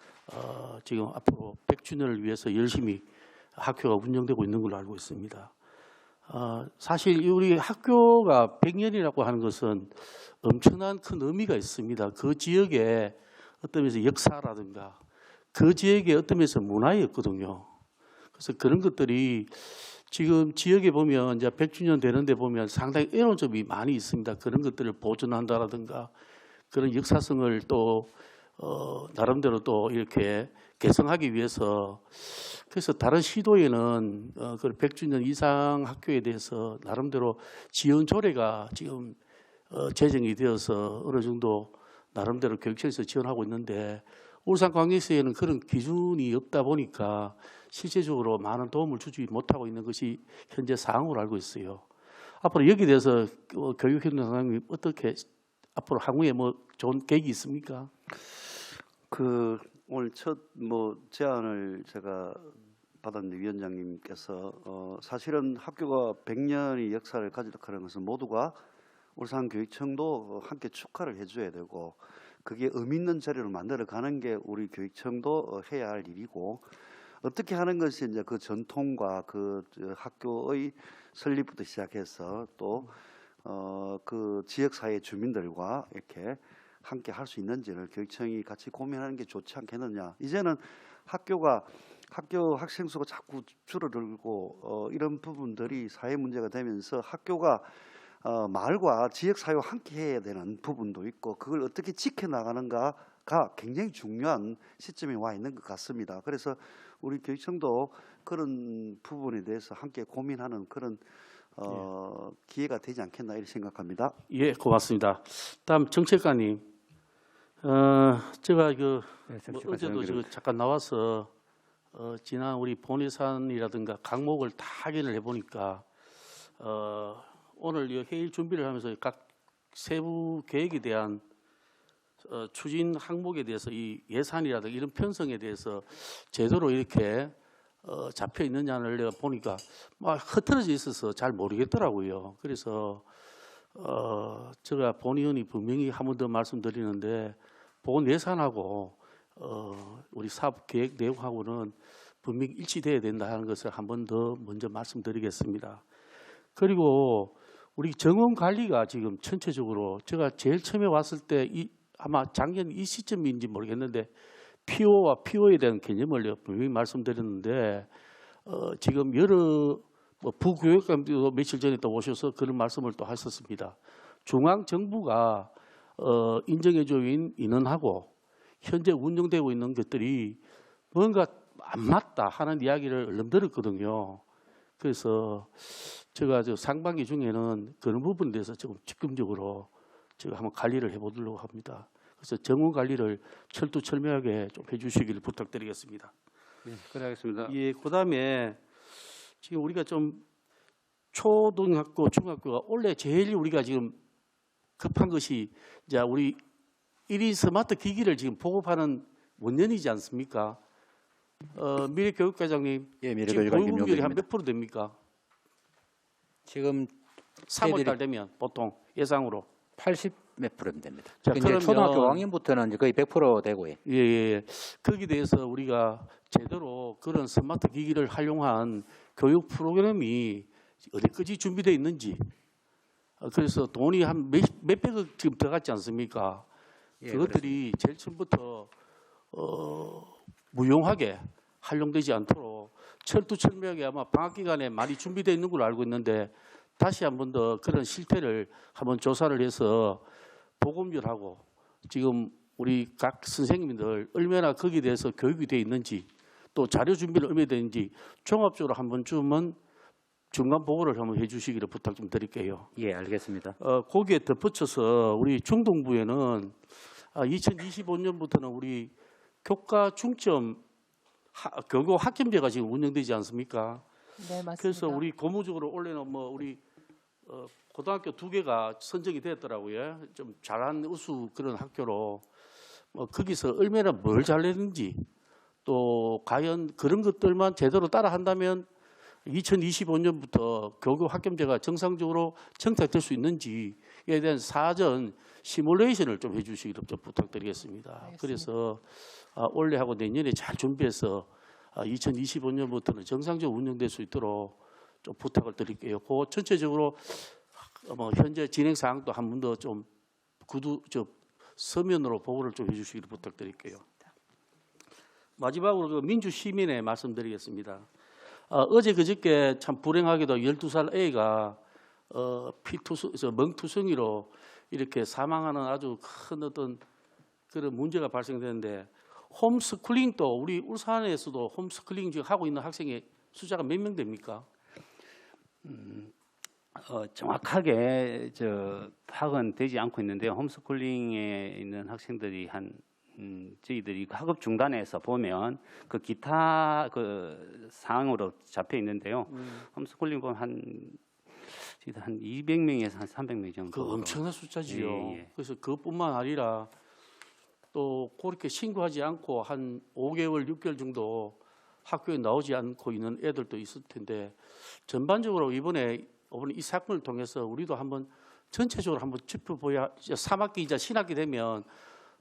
지금 앞으로 100주년을 위해서 열심히 학교가 운영되고 있는 걸로 알고 있습니다. 사실 우리 학교가 100년이라고 하는 것은 엄청난 큰 의미가 있습니다. 그 지역의 어떤 면에서 역사라든가 그 지역의 어떤 면에서 문화였거든요. 그래서 그런 것들이 지금 지역에 보면 이제 100주년 되는데 보면 상당히 어려운 점이 많이 있습니다. 그런 것들을 보존한다라든가 그런 역사성을 또 나름대로 또 이렇게 개선하기 위해서 그래서 다른 시도에는 그 100주년 이상 학교에 대해서 나름대로 지원 조례가 지금 제정이 되어서 어느 정도 나름대로 교육청에서 지원하고 있는데 울산광역시에는 그런 기준이 없다 보니까 실제적으로 많은 도움을 주지 못하고 있는 것이 현재 상황으로 알고 있어요. 앞으로 여기에 대해서 교육협력단장님 어떻게 앞으로 향후에 뭐 좋은 계획이 있습니까? 그 오늘 첫 제안을 제가 받았는데 위원장님께서 사실은 학교가 100년의 역사를 가지도록 하는 것은 모두가 울산교육청도 함께 축하를 해줘야 되고 그게 의미 있는 자리를 만들어가는 게 우리 교육청도 해야 할 일이고 어떻게 하는 것이 이제 그 전통과 그 학교의 설립부터 시작해서 또 그 지역사회 주민들과 이렇게 함께 할 수 있는지를 교육청이 같이 고민하는 게 좋지 않겠느냐. 이제는 학교 학생 수가 자꾸 줄어들고 이런 부분들이 사회 문제가 되면서 학교가 마을과 지역 사회와 함께 해야 되는 부분도 있고 그걸 어떻게 지켜나가는가가 굉장히 중요한 시점에 와 있는 것 같습니다. 그래서 우리 교육청도 그런 부분에 대해서 함께 고민하는 그런 기회가 되지 않겠나 이렇게 생각합니다. 예, 고맙습니다. 다음 정책관님, 제가 어제도 잠깐 나와서 지난 우리 본예산이라든가 강목을 다 확인을 해보니까 오늘 이 회의 준비를 하면서 각 세부 계획에 대한 추진 항목에 대해서 이 예산이라든가 이런 편성에 대해서 제대로 이렇게 잡혀 있느냐를 내가 보니까 막 흐트러져 있어서 잘 모르겠더라고요. 그래서 제가 본 의원이 분명히 한 번 더 말씀드리는데 본 예산하고 우리 사업 계획 내용하고는 분명히 일치돼야 된다 하는 것을 한 번 더 먼저 말씀드리겠습니다. 그리고 우리 정원 관리가 지금 전체적으로 제가 제일 처음에 왔을 때 아마 작년 이 시점인지 모르겠는데 PO와 PO에 대한 개념을 분명히 말씀드렸는데 지금 여러 부교육감도 며칠 전에 또 오셔서 그런 말씀을 또 하셨습니다. 중앙 정부가 인정해준 인원하고 현재 운영되고 있는 것들이 뭔가 안 맞다 하는 이야기를 얼른 들었거든요. 그래서 제가 상반기 중에는 그런 부분에 대해서 조금 집중적으로 제가 한번 관리를 해보려고 합니다. 그래서 정원 관리를 철두철미하게 좀 해주시기를 부탁드리겠습니다. 네, 그래 하겠습니다. 예, 그다음에 지금 우리가 좀 초등학교, 중학교가 원래 제일 우리가 지금 급한 것이 이제 우리 1인 스마트 기기를 지금 보급하는 원년이지 않습니까? 미래교육과장님, 예, 지금 미래교육관 보급률이 한 김용덕입니다. 몇 프로 됩니까? 지금 3월 달 저희들이- 되면 보통 예상으로. 80 몇 프로면 됩니다. 자, 이제 그러면- 초등학교 5학년부터는 이제 거의 100% 되고요. 예. 거기에 대해서 우리가 제대로 그런 스마트 기기를 활용한 교육 프로그램이 어디까지 준비되어 있는지. 그래서 돈이 한 몇백억 지금 들어갔지 않습니까? 예, 그것들이 제일 처음부터 무용하게 활용되지 않도록 철두철미하게 아마 방학 기간에 많이 준비되어 있는 걸로 알고 있는데 다시 한 번 더 그런 실태를 한번 조사를 해서 보검률하고 지금 우리 각 선생님들 얼마나 거기에 대해서 교육이 되어 있는지 또 자료 준비를 얼마나 되는지 종합적으로 한 번쯤은 중간 보고를 한번 해주시기를 부탁 좀 드릴게요. 예, 알겠습니다. 거기에 덧붙여서 우리 중동부에는 2025년부터는 우리 교과 중점 교구 학점제가 지금 운영되지 않습니까? 네, 맞습니다. 그래서 우리 고무적으로 올해는 뭐 우리 고등학교 2개가 선정이 됐더라고요. 좀 잘한 우수 그런 학교로 거기서 얼마나 뭘 잘했는지 또 과연 그런 것들만 제대로 따라한다면 2025년부터 교구 학점제가 정상적으로 정착될 수 있는지에 대한 사전 시뮬레이션을 좀 해주시기를 좀 부탁드리겠습니다. 알겠습니다. 그래서 올해하고 내년에 잘 준비해서 2025년부터는 정상적으로 운영될 수 있도록 좀 부탁을 드릴게요. 그 전체적으로 현재 진행 사항도 한 번 더 좀 서면으로 보고를 좀 해주시기를 부탁드릴게요. 마지막으로 그 민주시민에 말씀드리겠습니다. 어제 그저께 참 불행하게도 12살 A가 멍투성이로 이렇게 사망하는 아주 큰 어떤 그런 문제가 발생되는데 홈스쿨링도 우리 울산에서도 홈스쿨링 지금 하고 있는 학생의 숫자가 몇 명 됩니까? 정확하게 파악은 되지 않고 있는데요. 홈스쿨링에 있는 학생들이 저희들이 학업 중단에서 보면 그 기타 그 사항으로 잡혀 있는데요. 홈스쿨링 보면 한 200명에서 한 300명 정도. 그 엄청난 숫자지요. 예. 그래서 그것뿐만 아니라 또 그렇게 신고하지 않고 한 5개월, 6개월 정도 학교에 나오지 않고 있는 애들도 있을 텐데 전반적으로 이번에 이 사건을 통해서 우리도 한번 전체적으로 한번 짚어보야 3학기 이제 신학기 되면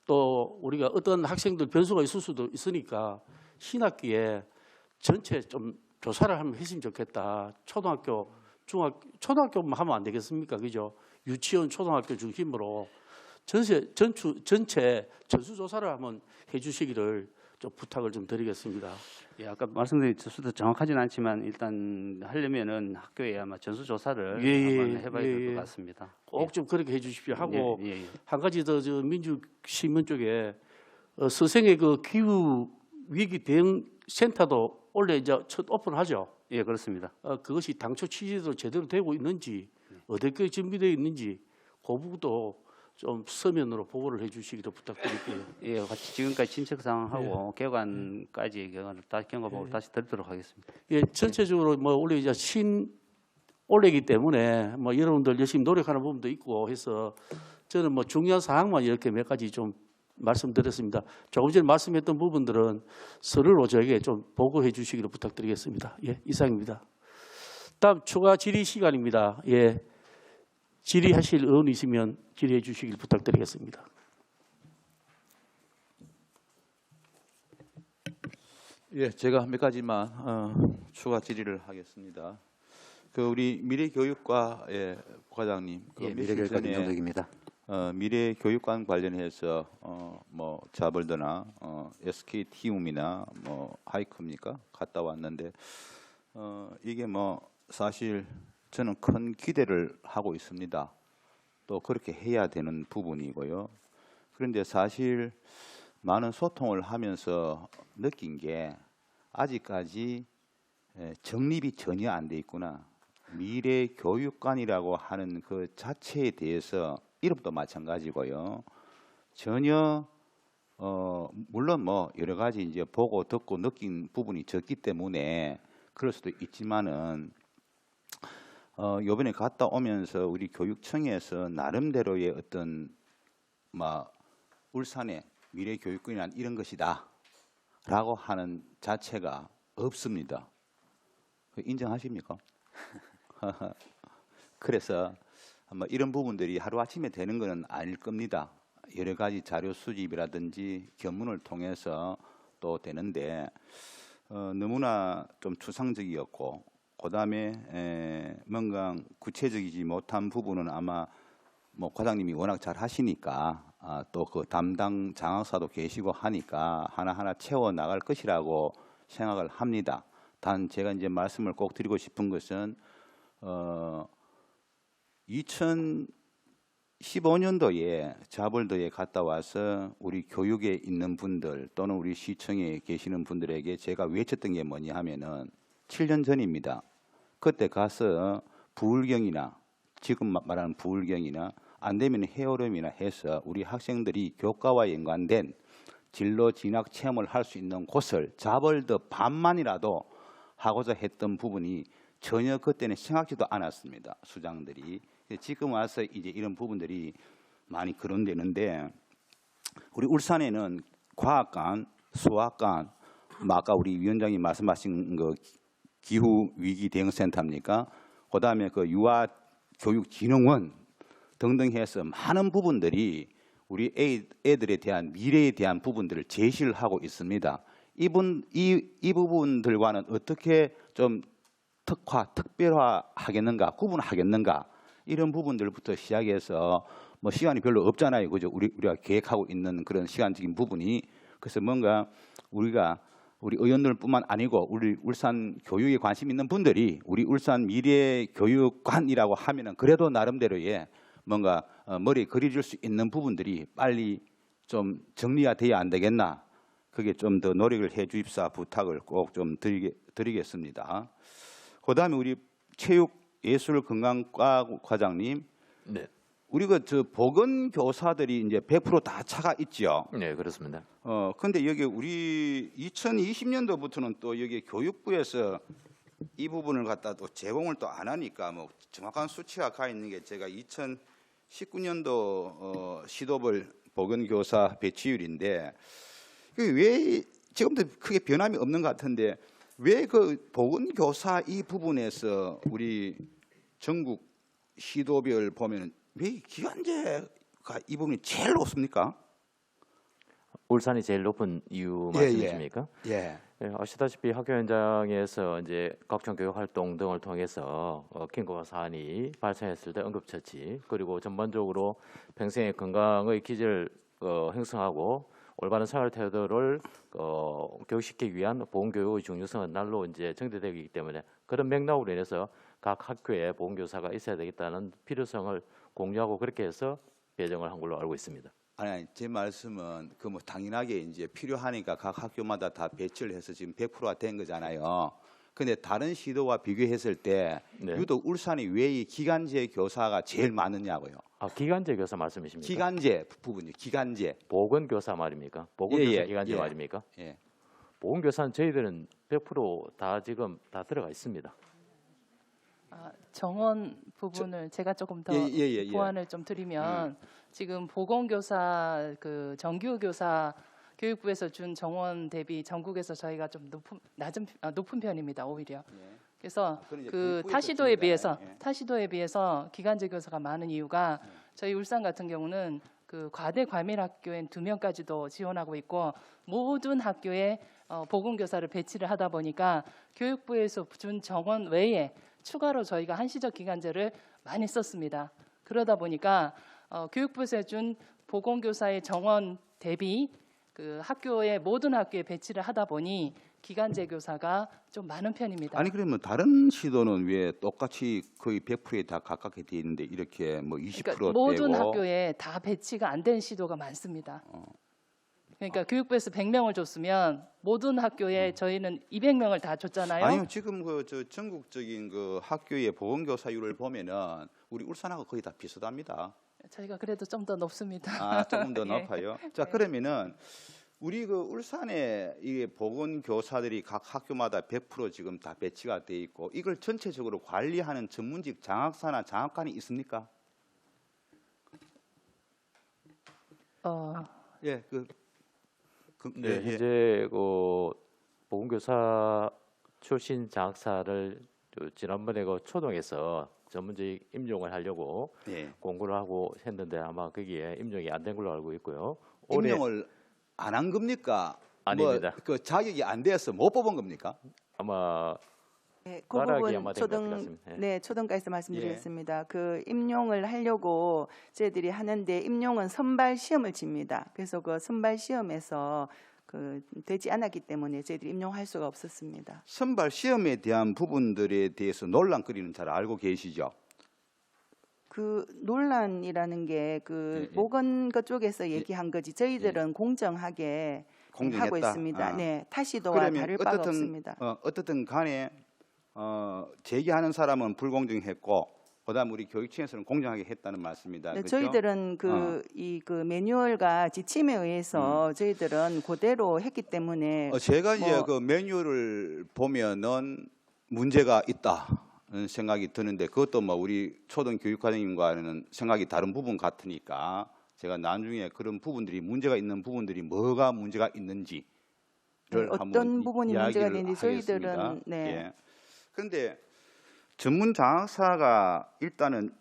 또 우리가 어떤 학생들 변수가 있을 수도 있으니까 신학기에 전체 좀 조사를 한번 했으면 좋겠다. 초등학교, 초등학교만 하면 안 되겠습니까? 그죠? 유치원, 초등학교 중심으로 전체 전수조사를 한번 해주시기를 좀 부탁을 좀 드리겠습니다. 예, 아까 말씀드린 수도 정확하지는 않지만 일단 하려면은 학교에 아마 전수조사를 한번 해봐야 될 것 같습니다. 꼭 좀 그렇게 해주십시오 하고 예. 한 가지 더 민주신문 쪽에 서생의 그 기후 위기 대응 센터도 원래 이제 첫 오픈하죠. 예, 그렇습니다. 그것이 당초 취지대로 제대로 되고 있는지 어떻게 준비되어 있는지 그 부분도 좀 서면으로 보고를 해주시기를 부탁드릴게요. 예, 같이 지금까지 진척 상황하고 개관까지 경과보고를 다시 드리도록 하겠습니다. 예, 전체적으로 원래 이제 올해이기 때문에 여러분들 열심히 노력하는 부분도 있고 해서 저는 중요한 사항만 이렇게 몇 가지 좀 말씀드렸습니다. 조금 전에 말씀했던 부분들은 서류로 저에게 좀 보고해 주시기를 부탁드리겠습니다. 예, 이상입니다. 다음 추가 질의 시간입니다. 예, 질의하실 의원이 있으면 질의해 주시길 부탁드리겠습니다. 예, 제가 몇 가지만 추가 질의를 하겠습니다. 우리 미래교육과의 과장님, 예, 미래교육과 민정덕입니다. 미래교육관 관련해서 자벌드나 SK티움이나 하이크입니까? 갔다 왔는데 이게 사실 저는 큰 기대를 하고 있습니다. 또 그렇게 해야 되는 부분이고요. 그런데 사실 많은 소통을 하면서 느낀 게 아직까지 정립이 전혀 안 돼 있구나. 미래교육관이라고 하는 그 자체에 대해서 이름도 마찬가지고요. 전혀 물론 여러 가지 이제 보고 듣고 느낀 부분이 적기 때문에 그럴 수도 있지만은 이번에 갔다 오면서 우리 교육청에서 나름대로의 어떤 울산의 미래교육관이란 이런 것이다라고 하는 자체가 없습니다. 인정하십니까? 그래서 아마 이런 부분들이 하루아침에 되는 것은 아닐 겁니다. 여러 가지 자료 수집이라든지 견문을 통해서 또 되는데 너무나 좀 추상적이었고 그다음에 뭔가 구체적이지 못한 부분은 아마 과장님이 워낙 잘 하시니까 또 그 담당 장학사도 계시고 하니까 하나하나 채워 나갈 것이라고 생각을 합니다. 단 제가 이제 말씀을 꼭 드리고 싶은 것은 2015년도에 자벌도에 갔다 와서 우리 교육에 있는 분들 또는 우리 시청에 계시는 분들에게 제가 외쳤던 게 뭐냐 하면은 7년 전입니다. 그때 가서 부울경이나 지금 말하는 부울경이나 안 되면 해오름이나 해서 우리 학생들이 교과와 연관된 진로 진학 체험을 할 수 있는 곳을 자벌도 반만이라도 하고자 했던 부분이 전혀 그때는 생각지도 않았습니다. 수장들이. 지금 와서 이제 이런 부분들이 많이 거론되는데 우리 울산에는 과학관, 수학관, 아까 우리 위원장이 말씀하신 그 기후 위기 대응 센터입니까? 그다음에 그 유아교육진흥원 등등 해서 많은 부분들이 우리 애들에 대한 미래에 대한 부분들을 제시를 하고 있습니다. 이 부분들과는 어떻게 좀 특별화하겠는가, 구분하겠는가 이런 부분들부터 시작해서 뭐 시간이 별로 없잖아요, 그죠? 우리가 계획하고 있는 그런 시간적인 부분이 그래서 뭔가 우리 의원들뿐만 아니고 우리 울산 교육에 관심 있는 분들이 우리 울산 미래교육관이라고 하면은 그래도 나름대로의 뭔가 머리에 그려질 수 있는 부분들이 빨리 좀 정리가 돼야 안 되겠나? 그게 좀 더 노력을 해주십사 부탁을 꼭 좀 드리겠습니다. 그다음에 우리 체육예술건강과 과장님, 네, 우리가 저 보건교사들이 이제 100% 다 차가 있죠. 네 그렇습니다. 근데 여기 우리 2020년도부터는 또 여기 교육부에서 이 부분을 갖다 또 제공을 또 안 하니까 뭐 정확한 수치가 가 있는 게 제가 2019년도 시도벌 보건교사 배치율인데 왜 지금도 크게 변함이 없는 것 같은데 왜 그 보건교사 이 부분에서 우리 전국 시도별 보면 왜 기간제가 이 부분이 제일 높습니까? 울산이 제일 높은 이유 예, 말씀이십니까? 예. 네, 아시다시피 학교 현장에서 이제 각종 교육 활동 등을 통해서 긴급한 사안이 발생했을 때 응급처치 그리고 전반적으로 평생의 건강의 기질을 형성하고 올바른 생활 태도를 교육시키기 위한 보건교육의 중요성은 날로 이제 정대되기 때문에 그런 맥락으로 인해서 각 학교에 보건교사가 있어야 되겠다는 필요성을 공유하고 그렇게 해서 배정을 한 걸로 알고 있습니다. 아니 제 말씀은 그 뭐 당연하게 이제 필요하니까 각 학교마다 다 배치를 해서 지금 100%가 된 거잖아요. 근데 다른 시도와 비교했을 때 네. 유독 울산이 왜 이 기간제 교사가 제일 많으냐고요. 아 기간제 교사 말씀이십니까? 기간제 부분이 기간제. 보건교사 말입니까? 보건교사 예, 예, 기간제 예. 말입니까? 예. 보건교사는 저희들은 100% 지금 다 들어가 있습니다. 정원 부분을 제가 조금 더 예. 보완을 좀 드리면 지금 보건교사 그 정규교사 교육부에서 준 정원 대비 전국에서 저희가 좀 높은 편입니다 오히려. 그래서 그건 이제 그 교육부에서 타시도에 준 비해서 거잖아요. 예. 타시도에 비해서 기간제 교사가 많은 이유가 저희 울산 같은 경우는 그 과대 과밀 학교엔 2명까지도 지원하고 있고 모든 학교에 보건교사를 배치를 하다 보니까 교육부에서 준 정원 외에 추가로 저희가 한시적 기간제를 많이 썼습니다. 그러다 보니까 교육부에서 준 보건교사의 정원 대비 그 학교의 모든 학교에 배치를 하다 보니 기간제 교사가 좀 많은 편입니다. 아니 그러면 다른 시도는 왜 똑같이 거의 100%에 다 가깝게 돼 있는데 이렇게 뭐 20% 그러니까 모든 되고 학교에 다 배치가 안 된 시도가 많습니다. 그러니까 교육부에서 100명을 줬으면 모든 학교에 저희는 200명을 다 줬잖아요. 아니요 지금 그 저 전국적인 그 학교의 보건교사율을 보면은 우리 울산하고 거의 다 비슷합니다. 저희가 그래도 좀 더 높습니다. 아 조금 더 예. 높아요. 자 그러면은 우리 그 울산에 이게 보건교사들이 각 학교마다 100% 지금 다 배치가 돼 있고 이걸 전체적으로 관리하는 전문직 장학사나 장학관이 있습니까? 예, 네, 예. 현재 그 보건교사 출신 장학사를 지난번에 그 초동에서 전문직 임용을 하려고 예. 공고를 하고 했는데 아마 거기에 임용이 안 된 걸로 알고 있고요. 임명을 안 한 겁니까? 아닙니다. 뭐 그 자격이 안 돼서 못 뽑은 겁니까? 아마 네, 그 가락이 부분 아마 된것 같습니다. 예. 네, 초등과에서 말씀드리겠습니다. 그 임용을 하려고 저희들이 하는데 임용은 선발 시험을 칩니다. 그래서 그 선발 시험에서 그 되지 않았기 때문에 저희들이 임용할 수가 없었습니다. 선발 시험에 대한 부분들에 대해서 논란거리는 잘 알고 계시죠? 그 논란이라는 게 그 예. 모건 그쪽에서 얘기한 거지 저희들은 공정하게 공정했다. 하고 있습니다. 아. 네, 타시도와 그러면 다를 바가 없습니다. 어떻든 간에 제기하는 사람은 불공정했고 그다음 우리 교육청에서는 공정하게 했다는 말씀입니다. 네, 그렇죠? 저희들은 그 매뉴얼과 지침에 의해서 저희들은 그대로 했기 때문에 제가 이제 뭐- 그 매뉴얼을 보면은 문제가 있다는 생각이 드는데 그것도 뭐 우리 초등교육과장님과는 생각이 다른 부분 같으니까 제가 나중에 그런 부분들이 문제가 있는 부분들이 뭐가 문제가 있는지를 어떤 한번 부분이 문제가 이야기를 되는지 저희들은 하겠습니다. 네. 예. 그런데 전문 장학사가 일단은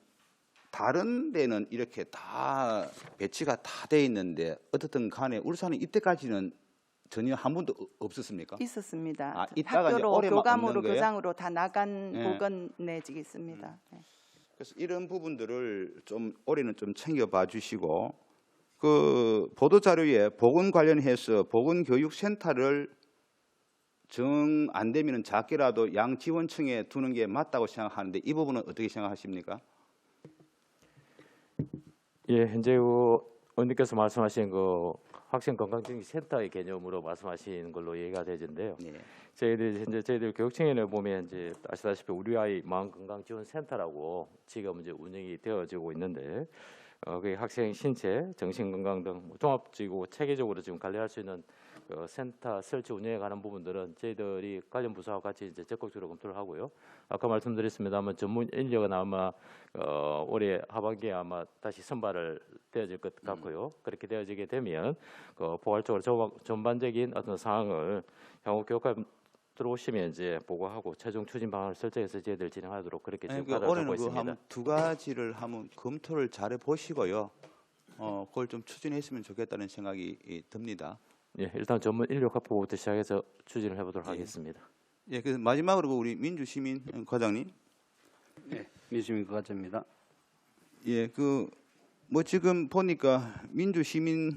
다른 데는 이렇게 다 배치가 다 돼 있는데 어떻든 간에 울산은 이때까지는 전혀 한 번도 없었습니까? 있었습니다. 아, 이따가 이제 학교로 올해만 교감으로 없는 거예요? 교장으로 다 나간 예. 복은 내지겠습니다. 네. 그래서 이런 부분들을 좀 올해는 좀 챙겨봐 주시고 그 보도 자료에 보건 관련해서 보건교육센터를 정 안 되면은 작게라도 양지원청에 두는 게 맞다고 생각하는데 이 부분은 어떻게 생각하십니까? 예, 현재 의원님께서 말씀하신 그 학생 건강증진 센터의 개념으로 말씀하신 걸로 이해가 되는데요. 네. 저희들 교육청에 보면 이제 아시다시피 우리 아이 마음건강지원센터라고 지금 이제 운영이 되어지고 있는데 그 학생 신체, 정신 건강 등 종합적이고 체계적으로 지금 관리할 수 있는 그 센터 설치 운영에 관한 부분들은 저희들이 관련 부서와 같이 이제 적극적으로 검토를 하고요. 아까 말씀드렸습니다만 전문 인력은 아마 올해 하반기에 아마 다시 선발을 되어질 것 같고요. 그렇게 되어지게 되면 그 포괄적으로 전반적인 어떤 상황을 향후 교육과 들어오시면 이제 보고하고 최종 추진 방안을 설정해서 저희들 진행하도록 그렇게 지금 그러니까 가닥을 올해는 잡고 그 있습니다. 한번 두 가지를 한번 검토를 잘해 보시고요. 그걸 좀 추진했으면 좋겠다는 생각이 듭니다. 예, 일단 전문 인력 확보부터 시작해서 추진을 해보도록 하겠습니다. 예, 그래서 마지막으로 우리 민주시민 과장님. 네, 민주시민 과장입니다. 예, 그 뭐 지금 보니까 민주시민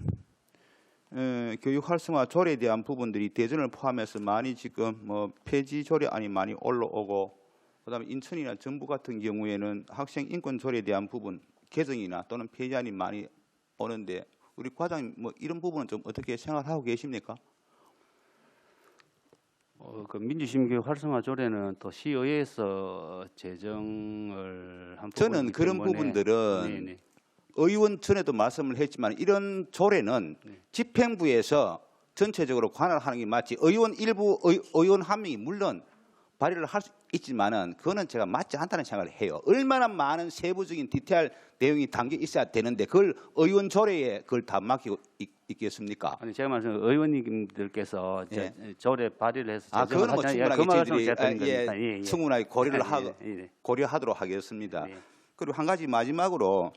교육 활성화 조례에 대한 부분들이 대전을 포함해서 많이 지금 뭐 폐지 조례안이 많이 올라오고 그다음에 인천이나 전북 같은 경우에는 학생 인권 조례에 대한 부분 개정이나 또는 폐지안이 많이 오는데 우리 과장님 뭐 이런 부분은 좀 어떻게 생각하고 계십니까? 그 민주시민교육 활성화 조례는 또 시의회에서 제정을 한 저는 부분이기 그런 때문에 부분들은 네네. 의원 전에도 말씀을 했지만 이런 조례는 집행부에서 전체적으로 관할하는 게 맞지 의원 일부 의원 한 명이 물론 발의를 할 수 있지만은 그거는 제가 맞지 않다는 생각을 해요. 얼마나 많은 세부적인 디테일 내용이 담겨 있어야 되는데 그걸 의원 조례에 그걸 다 맡기고 있겠습니까? 아니 제가 말씀 의원님들께서 예. 조례 발의를 해서 그거는 뭐 제정을 하잖아요. 충분하게 그 말씀을 저희들이 제가 드린 겁니다. 예, 예. 충분하게 고려를 하고 예, 예. 고려하도록 하겠습니다. 예. 그리고 한 가지 마지막으로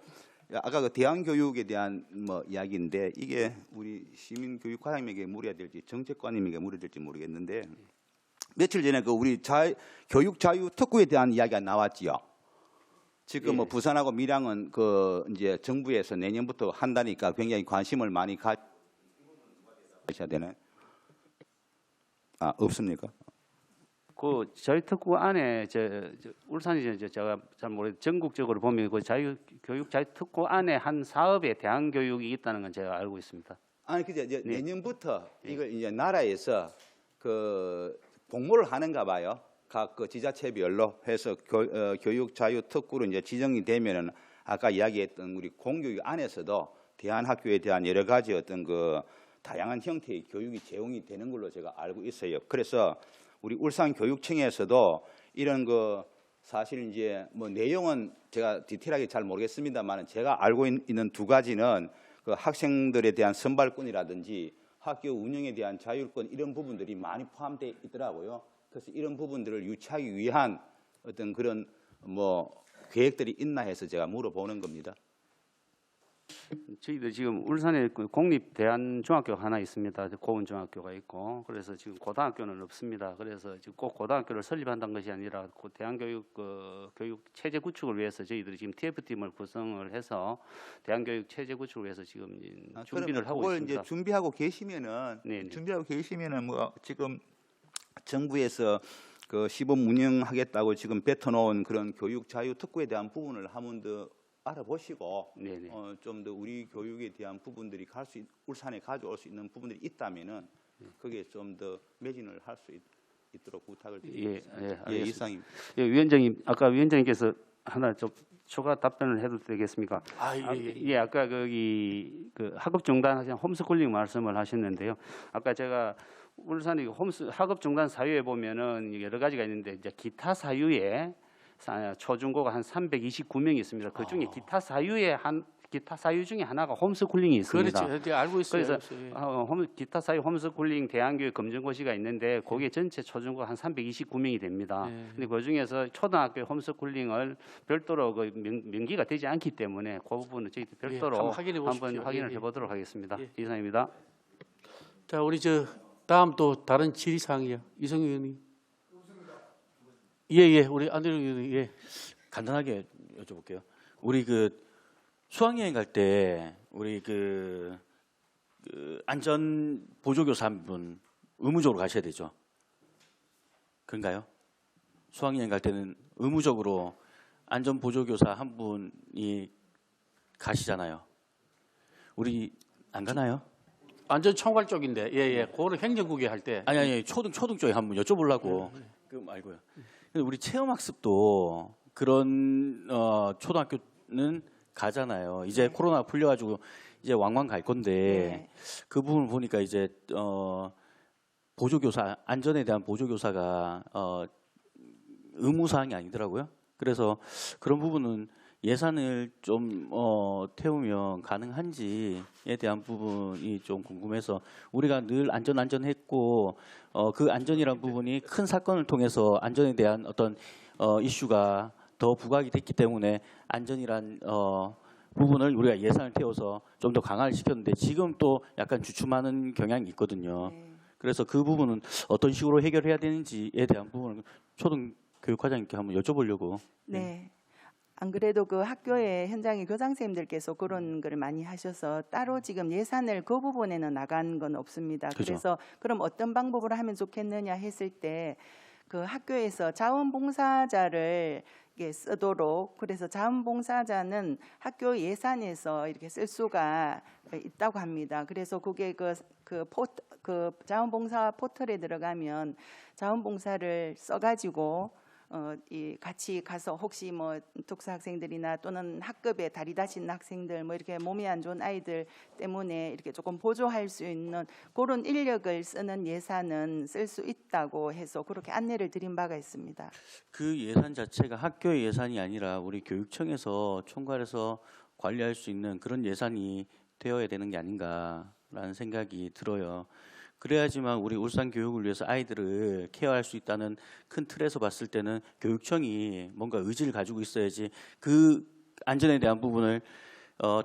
아까 그 대안 교육에 대한 뭐 이야기인데 이게 우리 시민교육 과장님에게 물어야 될지 정책관님에게 물어야 될지 모르겠는데 며칠 전에 그 우리 교육 자유 특구에 대한 이야기가 나왔지요. 지금 뭐 부산하고 밀양은 그 이제 정부에서 내년부터 한다니까 굉장히 관심을 많이 가셔야 되나요? 없습니까? 그 저희 특구 안에 울산이 제가 잘 모르겠 전국적으로 보면 그 교육 자유 특구 안에 한 사업에 대한 교육이 있다는 건 제가 알고 있습니다. 아니 근데 이제 네. 내년부터 이걸 이제 나라에서 그 공모를 하는가 봐요. 각 그 지자체별로 해서 교육 자유 특구로 이제 지정이 되면은 아까 이야기했던 우리 공교육 안에서도 대안학교에 대한 여러 가지 어떤 그 다양한 형태의 교육이 제공이 되는 걸로 제가 알고 있어요. 그래서 우리 울산교육청에서도 이런 그 사실 이제 뭐 내용은 제가 디테일하게 잘 모르겠습니다만 제가 알고 있는 두 가지는 그 학생들에 대한 선발권이라든지 학교 운영에 대한 자율권 이런 부분들이 많이 포함되어 있더라고요. 그래서 이런 부분들을 유치하기 위한 어떤 그런 뭐 계획들이 있나 해서 제가 물어보는 겁니다. 저희들 지금 울산에 그 공립 대안중학교가 하나 있습니다. 고은중학교가 있고 그래서 지금 고등학교는 없습니다. 그래서 지금 꼭 고등학교를 설립한다는 것이 아니라 그 대안교육 교육 체제 구축을 위해서 저희들이 지금 TF팀을 구성을 해서 대안교육 체제 구축을 위해서 지금 준비를 하고 그걸 있습니다. 이제 준비하고 계시면은 뭐 지금 정부에서 그 시범 운영하겠다고 지금 뱉어놓은 그런 교육 자유 특구에 대한 부분을 한 번 더 알아보시고 네네. 좀 더 우리 교육에 대한 부분들이 울산에 가져올 수 있는 부분들이 있다면은 거기에 좀 더 매진을 할 수 있도록 부탁을 드리겠습니다. 예, 예, 알겠습니다. 이상입니다. 예, 위원장님, 아까 위원장님께서 하나 좀 추가 답변을 해도 되겠습니까? 예, 아까 거기 그 학업 중단 하신 홈스쿨링 말씀을 하셨는데요. 아까 제가 울산이 학업 중단 사유에 보면은 여러 가지가 있는데 이제 기타 사유에 초중고가 한 329명이 있습니다. 그 중에 기타 사유 중에 하나가 홈스쿨링이 있습니다. 그렇죠. 알고 있어요. 그래서 기타 사유 홈스쿨링 대안교육 검정고시가 있는데 거기에 전체 초중고가 한 329명이 됩니다. 근데 그 중에서 초등학교 홈스쿨링을 별도로 그 명기가 되지 않기 때문에 그 부분은 저희 별도로 한번 확인을 해보도록 하겠습니다. 이상입니다. 자, 우리 다음 또 다른 질의사항이요. 이성규 의원님. 예, 우리 안대룡 의원님. 예. 간단하게 여쭤볼게요. 우리 수학여행 갈 때 우리 안전 보조교사 한 분 의무적으로 가셔야 되죠. 그런가요? 수학여행 갈 때는 의무적으로 안전 보조교사 한 분이 가시잖아요. 우리 안 가나요? 안전총괄 쪽인데, 예, 그거는 행정국에 할 때. 아니 초등 쪽에 한번 여쭤보려고. 그 말고요. 근데 우리 체험학습도 그런 초등학교는 가잖아요. 이제 코로나 풀려가지고 이제 왕왕 갈 건데 그 부분을 보니까 이제 보조교사 안전에 대한 보조교사가 의무 사항이 아니더라고요. 그래서 그런 부분은 예산을 좀 태우면 가능한지에 대한 부분이 좀 궁금해서 우리가 늘 안전했고 그 안전이란 부분이 큰 사건을 통해서 안전에 대한 어떤 이슈가 더 부각이 됐기 때문에 안전이란 부분을 우리가 예산을 태워서 좀 더 강화를 시켰는데 지금 또 약간 주춤하는 경향이 있거든요. 그래서 그 부분은 어떤 식으로 해결해야 되는지에 대한 부분을 초등교육과장님께 한번 여쭤보려고. 네. 안 그래도 그 학교에 현장에 교장 선생님들께서 그런 걸 많이 하셔서 따로 지금 예산을 그 부분에는 나간 건 없습니다. 그죠. 그래서 그럼 어떤 방법으로 하면 좋겠느냐 했을 때 그 학교에서 자원봉사자를 이게 쓰도록 그래서 자원봉사자는 학교 예산에서 이렇게 쓸 수가 있다고 합니다. 그래서 그게 그 자원봉사 포털에 들어가면 자원봉사를 써가지고 같이 가서 혹시 뭐 특수 학생들이나 또는 학급에 다리 다친 학생들 뭐 이렇게 몸이 안 좋은 아이들 때문에 이렇게 조금 보조할 수 있는 그런 인력을 쓰는 예산은 쓸 수 있다고 해서 그렇게 안내를 드린 바가 있습니다. 그 예산 자체가 학교의 예산이 아니라 우리 교육청에서 총괄해서 관리할 수 있는 그런 예산이 되어야 되는 게 아닌가라는 생각이 들어요. 그래야지만 우리 울산 교육을 위해서 아이들을 케어할 수 있다는 큰 틀에서 봤을 때는 교육청이 뭔가 의지를 가지고 있어야지 그 안전에 대한 부분을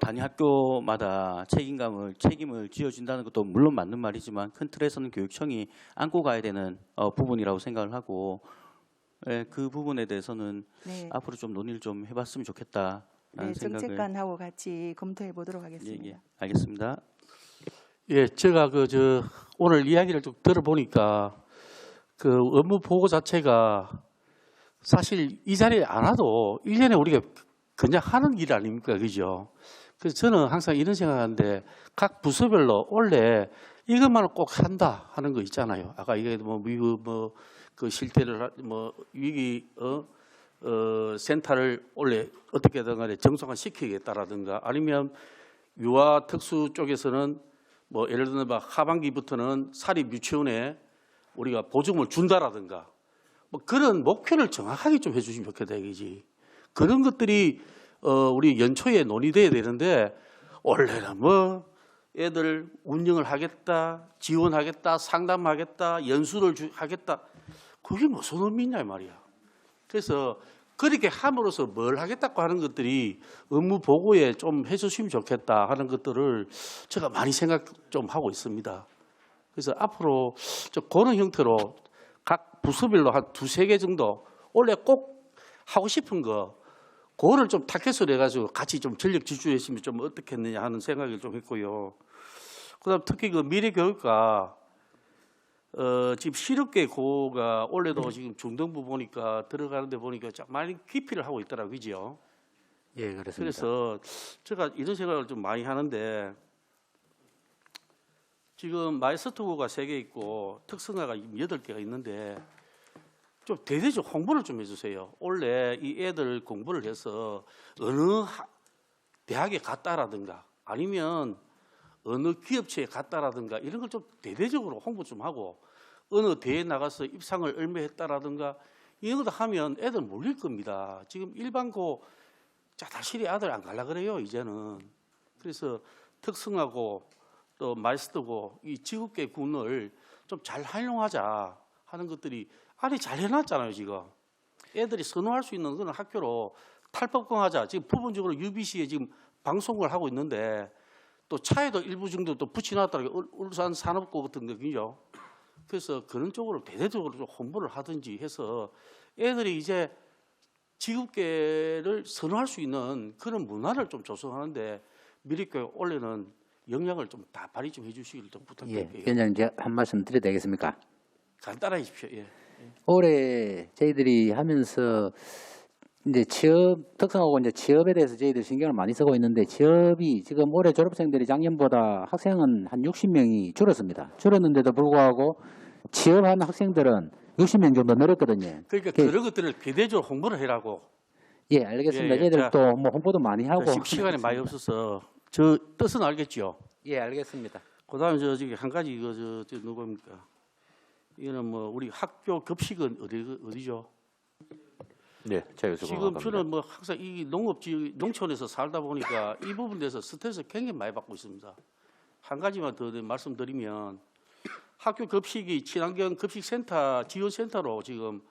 단위 학교마다 책임을 지어준다는 것도 물론 맞는 말이지만 큰 틀에서는 교육청이 안고 가야 되는 부분이라고 생각을 하고 그 부분에 대해서는 앞으로 좀 논의를 좀 해봤으면 좋겠다라는 생각을. 정책관하고 같이 검토해 보도록 하겠습니다. 예, 알겠습니다. 예, 제가 오늘 이야기를 좀 들어보니까 그 업무 보고 자체가 사실 이 자리에 안 와도 1년에 우리가 그냥 하는 일 아닙니까? 그죠? 그래서 저는 항상 이런 생각하는데 각 부서별로 원래 이것만은 꼭 한다 하는 거 있잖아요. 아까 이게 그 실태를 위기 센터를 원래 어떻게든 간에 정상화 시키겠다라든가 아니면 유아 특수 쪽에서는 예를 들면 하반기부터는 사립 유치원에 우리가 보조금을 준다라든가 그런 목표를 정확하게 좀 해주시면 좋겠다 이거지. 그런 것들이 우리 연초에 논의돼야 되는데 원래는 애들 운영을 하겠다, 지원하겠다, 상담하겠다, 연수를 하겠다. 그게 무슨 의미냐 이 말이야. 그래서 그렇게 함으로써 뭘 하겠다고 하는 것들이 업무 보고에 좀 해주시면 좋겠다 하는 것들을 제가 많이 생각 좀 하고 있습니다. 그래서 앞으로 그런 형태로 각 부서별로 한 2-3개 정도 원래 꼭 하고 싶은 거 그거를 좀 타켓을 해가지고 같이 좀 전력 지출했으면 좀 어떻겠느냐 하는 생각을 좀 했고요. 그다음 특히 그 미래교육과 지금 실업계고가 올해도 지금 중등부 보니까 들어가는데 보니까 많이 기피를 하고 있더라고요. 그죠? 예, 그렇습니다. 그래서 제가 이런 생각을 좀 많이 하는데 지금 마이스터고가 3개 있고 특성화가 8개가 있는데 좀 대대적 홍보를 좀 해주세요. 원래 이 애들 공부를 해서 어느 대학에 갔다라든가 아니면 어느 기업체에 갔다라든가 이런 걸 좀 대대적으로 홍보 좀 하고 어느 대회에 나가서 입상을 얼마 했다라든가 이런 것도 하면 애들 몰릴 겁니다. 지금 일반고 다시리 아들 안 갈라 그래요 이제는. 그래서 특성화고 또 마이스터고 이 지구계 군을 좀 잘 활용하자 하는 것들이 아니 잘 해놨잖아요 지금. 애들이 선호할 수 있는 그런 학교로 탈법화하자. 지금 부분적으로 UBC에 지금 방송을 하고 있는데 또 차에도 일부 정도 또 붙여놨더라고요. 울산 산업고 같은 거죠. 그래서 그런 쪽으로 대대적으로 좀 홍보를 하든지 해서 애들이 이제 지구계를 선호할 수 있는 그런 문화를 좀 조성하는데 미래교육 원래는 영향을 좀 다 발휘 좀 해주시기를 좀 부탁드릴게요. 예, 위원장님 제가 한 말씀 드려도 되겠습니까? 간단하게 하십시오. 예. 올해 저희들이 하면서 이제 취업 특성하고 이제 취업에 대해서 저희들 신경을 많이 쓰고 있는데 취업이 지금 올해 졸업생들이 작년보다 학생은 한 60명이 줄었습니다. 줄었는데도 불구하고 취업한 학생들은 60명 정도 늘었거든요. 그러니까 그런 것들을 대대적으로 홍보를 해라고. 예, 알겠습니다. 예, 예. 저희들 자, 또 뭐 홍보도 많이 하고 시간이 많이 없어서 저 뜻은 알겠죠. 예, 알겠습니다. 그다음에 저기 한 가지 이거 저 누구입니까? 이거는 뭐 우리 학교 급식은 어디죠? 네, 자유수고 지금 저는 뭐 항상 이 농업지 농촌에서 살다 보니까 이 부분에서 스트레스 굉장히 많이 받고 있습니다. 한 가지만 더 말씀드리면 학교 급식이 친환경 급식센터 지원센터로 지금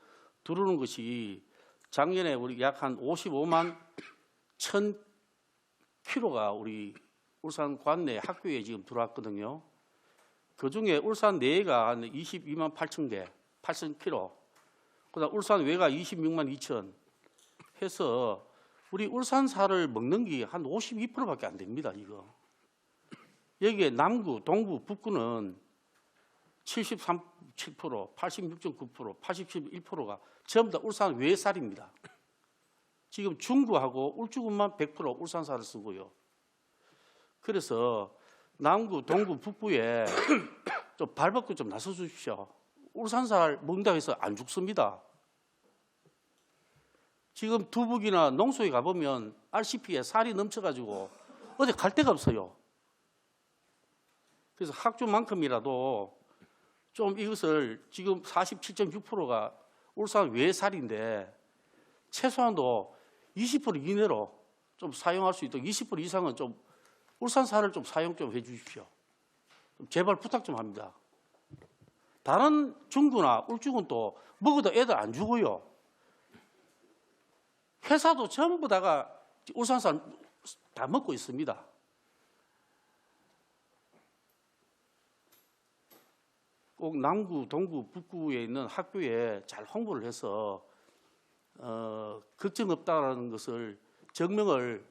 들어오는 것이 작년에 우리 약 한 55만 1천 킬로가 우리 울산 관내 학교에 지금 들어왔거든요. 그 중에 울산 내가 한 22만 8천 개, 8천 킬로. 그다음 울산 외가 26만 2천 해서 우리 울산사를 먹는 게 한 52%밖에 안 됩니다. 이거. 여기에 남구, 동구, 북구는 73.7%, 86.9%, 87.1%가 전부 다 울산 외살입니다. 지금 중구하고 울주군만 100% 울산사를 쓰고요. 그래서 남구, 동구, 북구에 좀 발벗고 좀 나서 주십시오. 울산살 먹는다고 해서 안 죽습니다. 지금 두북이나 농소에 가보면 RCP에 살이 넘쳐가지고 어디 갈 데가 없어요. 그래서 학주만큼이라도 좀 이것을 지금 47.6%가 울산 외살인데 최소한도 20% 이내로 좀 사용할 수 있도록 20% 이상은 좀 울산살을 좀 사용 좀 해주십시오. 제발 부탁 좀 합니다. 다른 중구나 울주군 또 먹어도 애들 안 죽어요. 회사도 전부 다가 울산살 다 먹고 있습니다. 꼭 남구, 동구, 북구에 있는 학교에 잘 홍보를 해서 걱정 없다라는 것을 증명을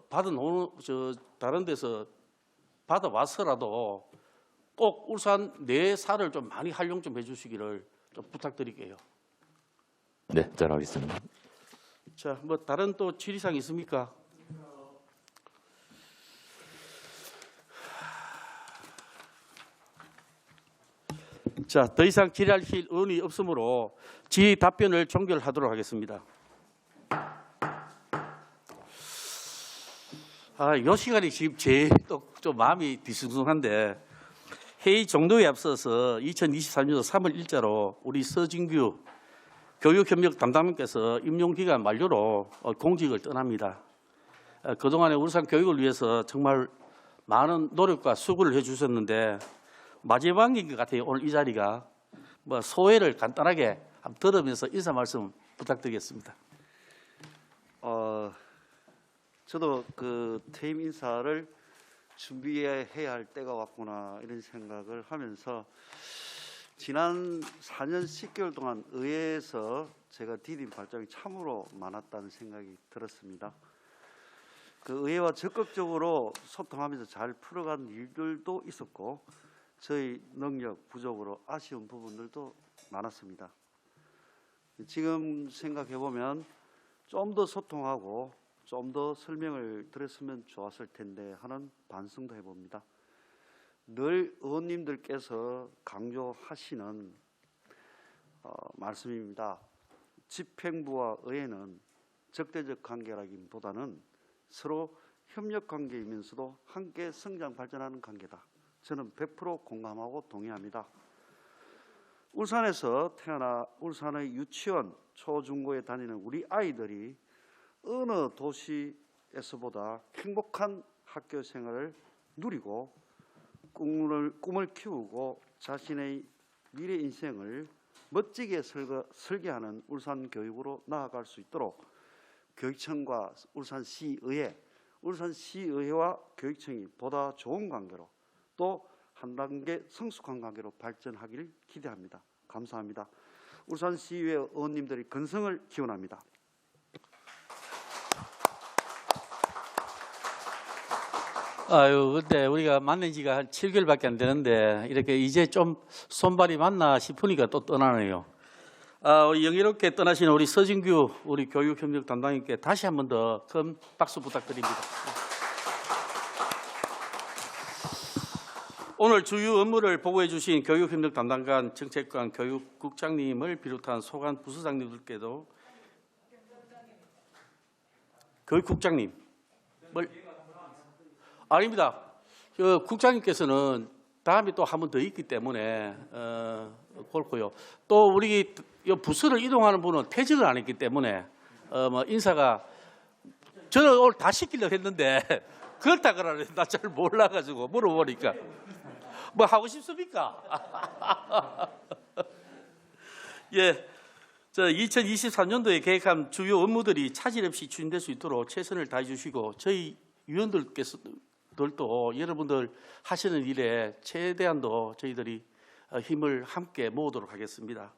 받은 다른 데서 받아와서라도 꼭 울산 내 살을 좀 많이 활용 좀 해주시기를 좀 부탁드릴게요. 네, 잘 하겠습니다. 자, 뭐 다른 또 질의사항 있습니까? 자, 더 이상 질의하실 의원이 없으므로 질의 답변을 종결하도록 하겠습니다. 이 시간이 지금 제일 또 좀 마음이 뒤숭숭한데 회의 종료에 앞서서 2023년 3월 1일자로 우리 서진규 교육협력 담당님께서 임용기간 만료로 공직을 떠납니다. 그동안에 울산 교육을 위해서 정말 많은 노력과 수고를 해주셨는데 마지막인 것 같아요. 오늘 이 자리가 뭐 소회를 간단하게 한번 들으면서 인사 말씀 부탁드리겠습니다. 저도 그 퇴임 인사를 준비해야 할 때가 왔구나 이런 생각을 하면서 지난 4년 10개월 동안 의회에서 제가 디딘 발전이 참으로 많았다는 생각이 들었습니다. 그 의회와 적극적으로 소통하면서 잘 풀어간 일들도 있었고 저희 능력 부족으로 아쉬운 부분들도 많았습니다. 지금 생각해 보면 좀 더 소통하고 좀 더 설명을 드렸으면 좋았을 텐데 하는 반성도 해봅니다. 늘 의원님들께서 강조하시는 말씀입니다. 집행부와 의회는 적대적 관계라기보다는 서로 협력 관계이면서도 함께 성장 발전하는 관계다. 저는 100% 공감하고 동의합니다. 울산에서 태어나 울산의 유치원, 초중고에 다니는 우리 아이들이 어느 도시에서보다 행복한 학교 생활을 누리고 꿈을 키우고 자신의 미래 인생을 멋지게 설계하는 울산 교육으로 나아갈 수 있도록 교육청과 울산시의회와 교육청이 보다 좋은 관계로 또 한 단계 성숙한 관계로 발전하기를 기대합니다. 감사합니다. 울산시의회 의원님들의 건성을 기원합니다. 근데 우리가 만난 지가 한 7개월밖에 안 되는데 이렇게 이제 좀 손발이 맞나 싶으니까 또 떠나네요. 우리 영예롭게 떠나신 우리 서진규 우리 교육협력 담당님께 다시 한 번 더 큰 박수 부탁드립니다. 오늘 주요 업무를 보고해 주신 교육협력 담당관, 정책관, 교육국장님을 비롯한 소관 부서장님들께도 교육국장님 아닙니다. 국장님께서는 다음에 또 한 번 더 있기 때문에 그렇고요. 또 우리 부서를 이동하는 분은 퇴직을 안 했기 때문에 인사가 저는 오늘 다 시키려고 했는데 그렇다 그러네. 나 잘 몰라가지고 물어보니까 뭐 하고 싶습니까? 예, 저 2023년도에 계획한 주요 업무들이 차질 없이 추진될 수 있도록 최선을 다해 주시고 저희 위원들께서도 여러분들 하시는 일에 최대한도 저희들이 힘을 함께 모으도록 하겠습니다.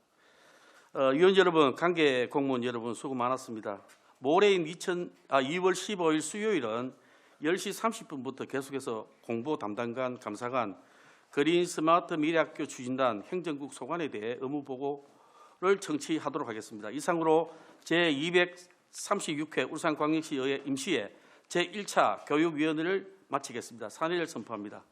위원 여러분, 관계 공무원 여러분 수고 많았습니다. 모레인 2월 15일 수요일은 10시 30분부터 계속해서 공보 담당관, 감사관, 그린 스마트 미래학교 추진단, 행정국 소관에 대해 의무 보고를 청취하도록 하겠습니다. 이상으로 제236회 울산광역시의회 임시회 제1차 교육위원회를 마치겠습니다. 산회를 선포합니다.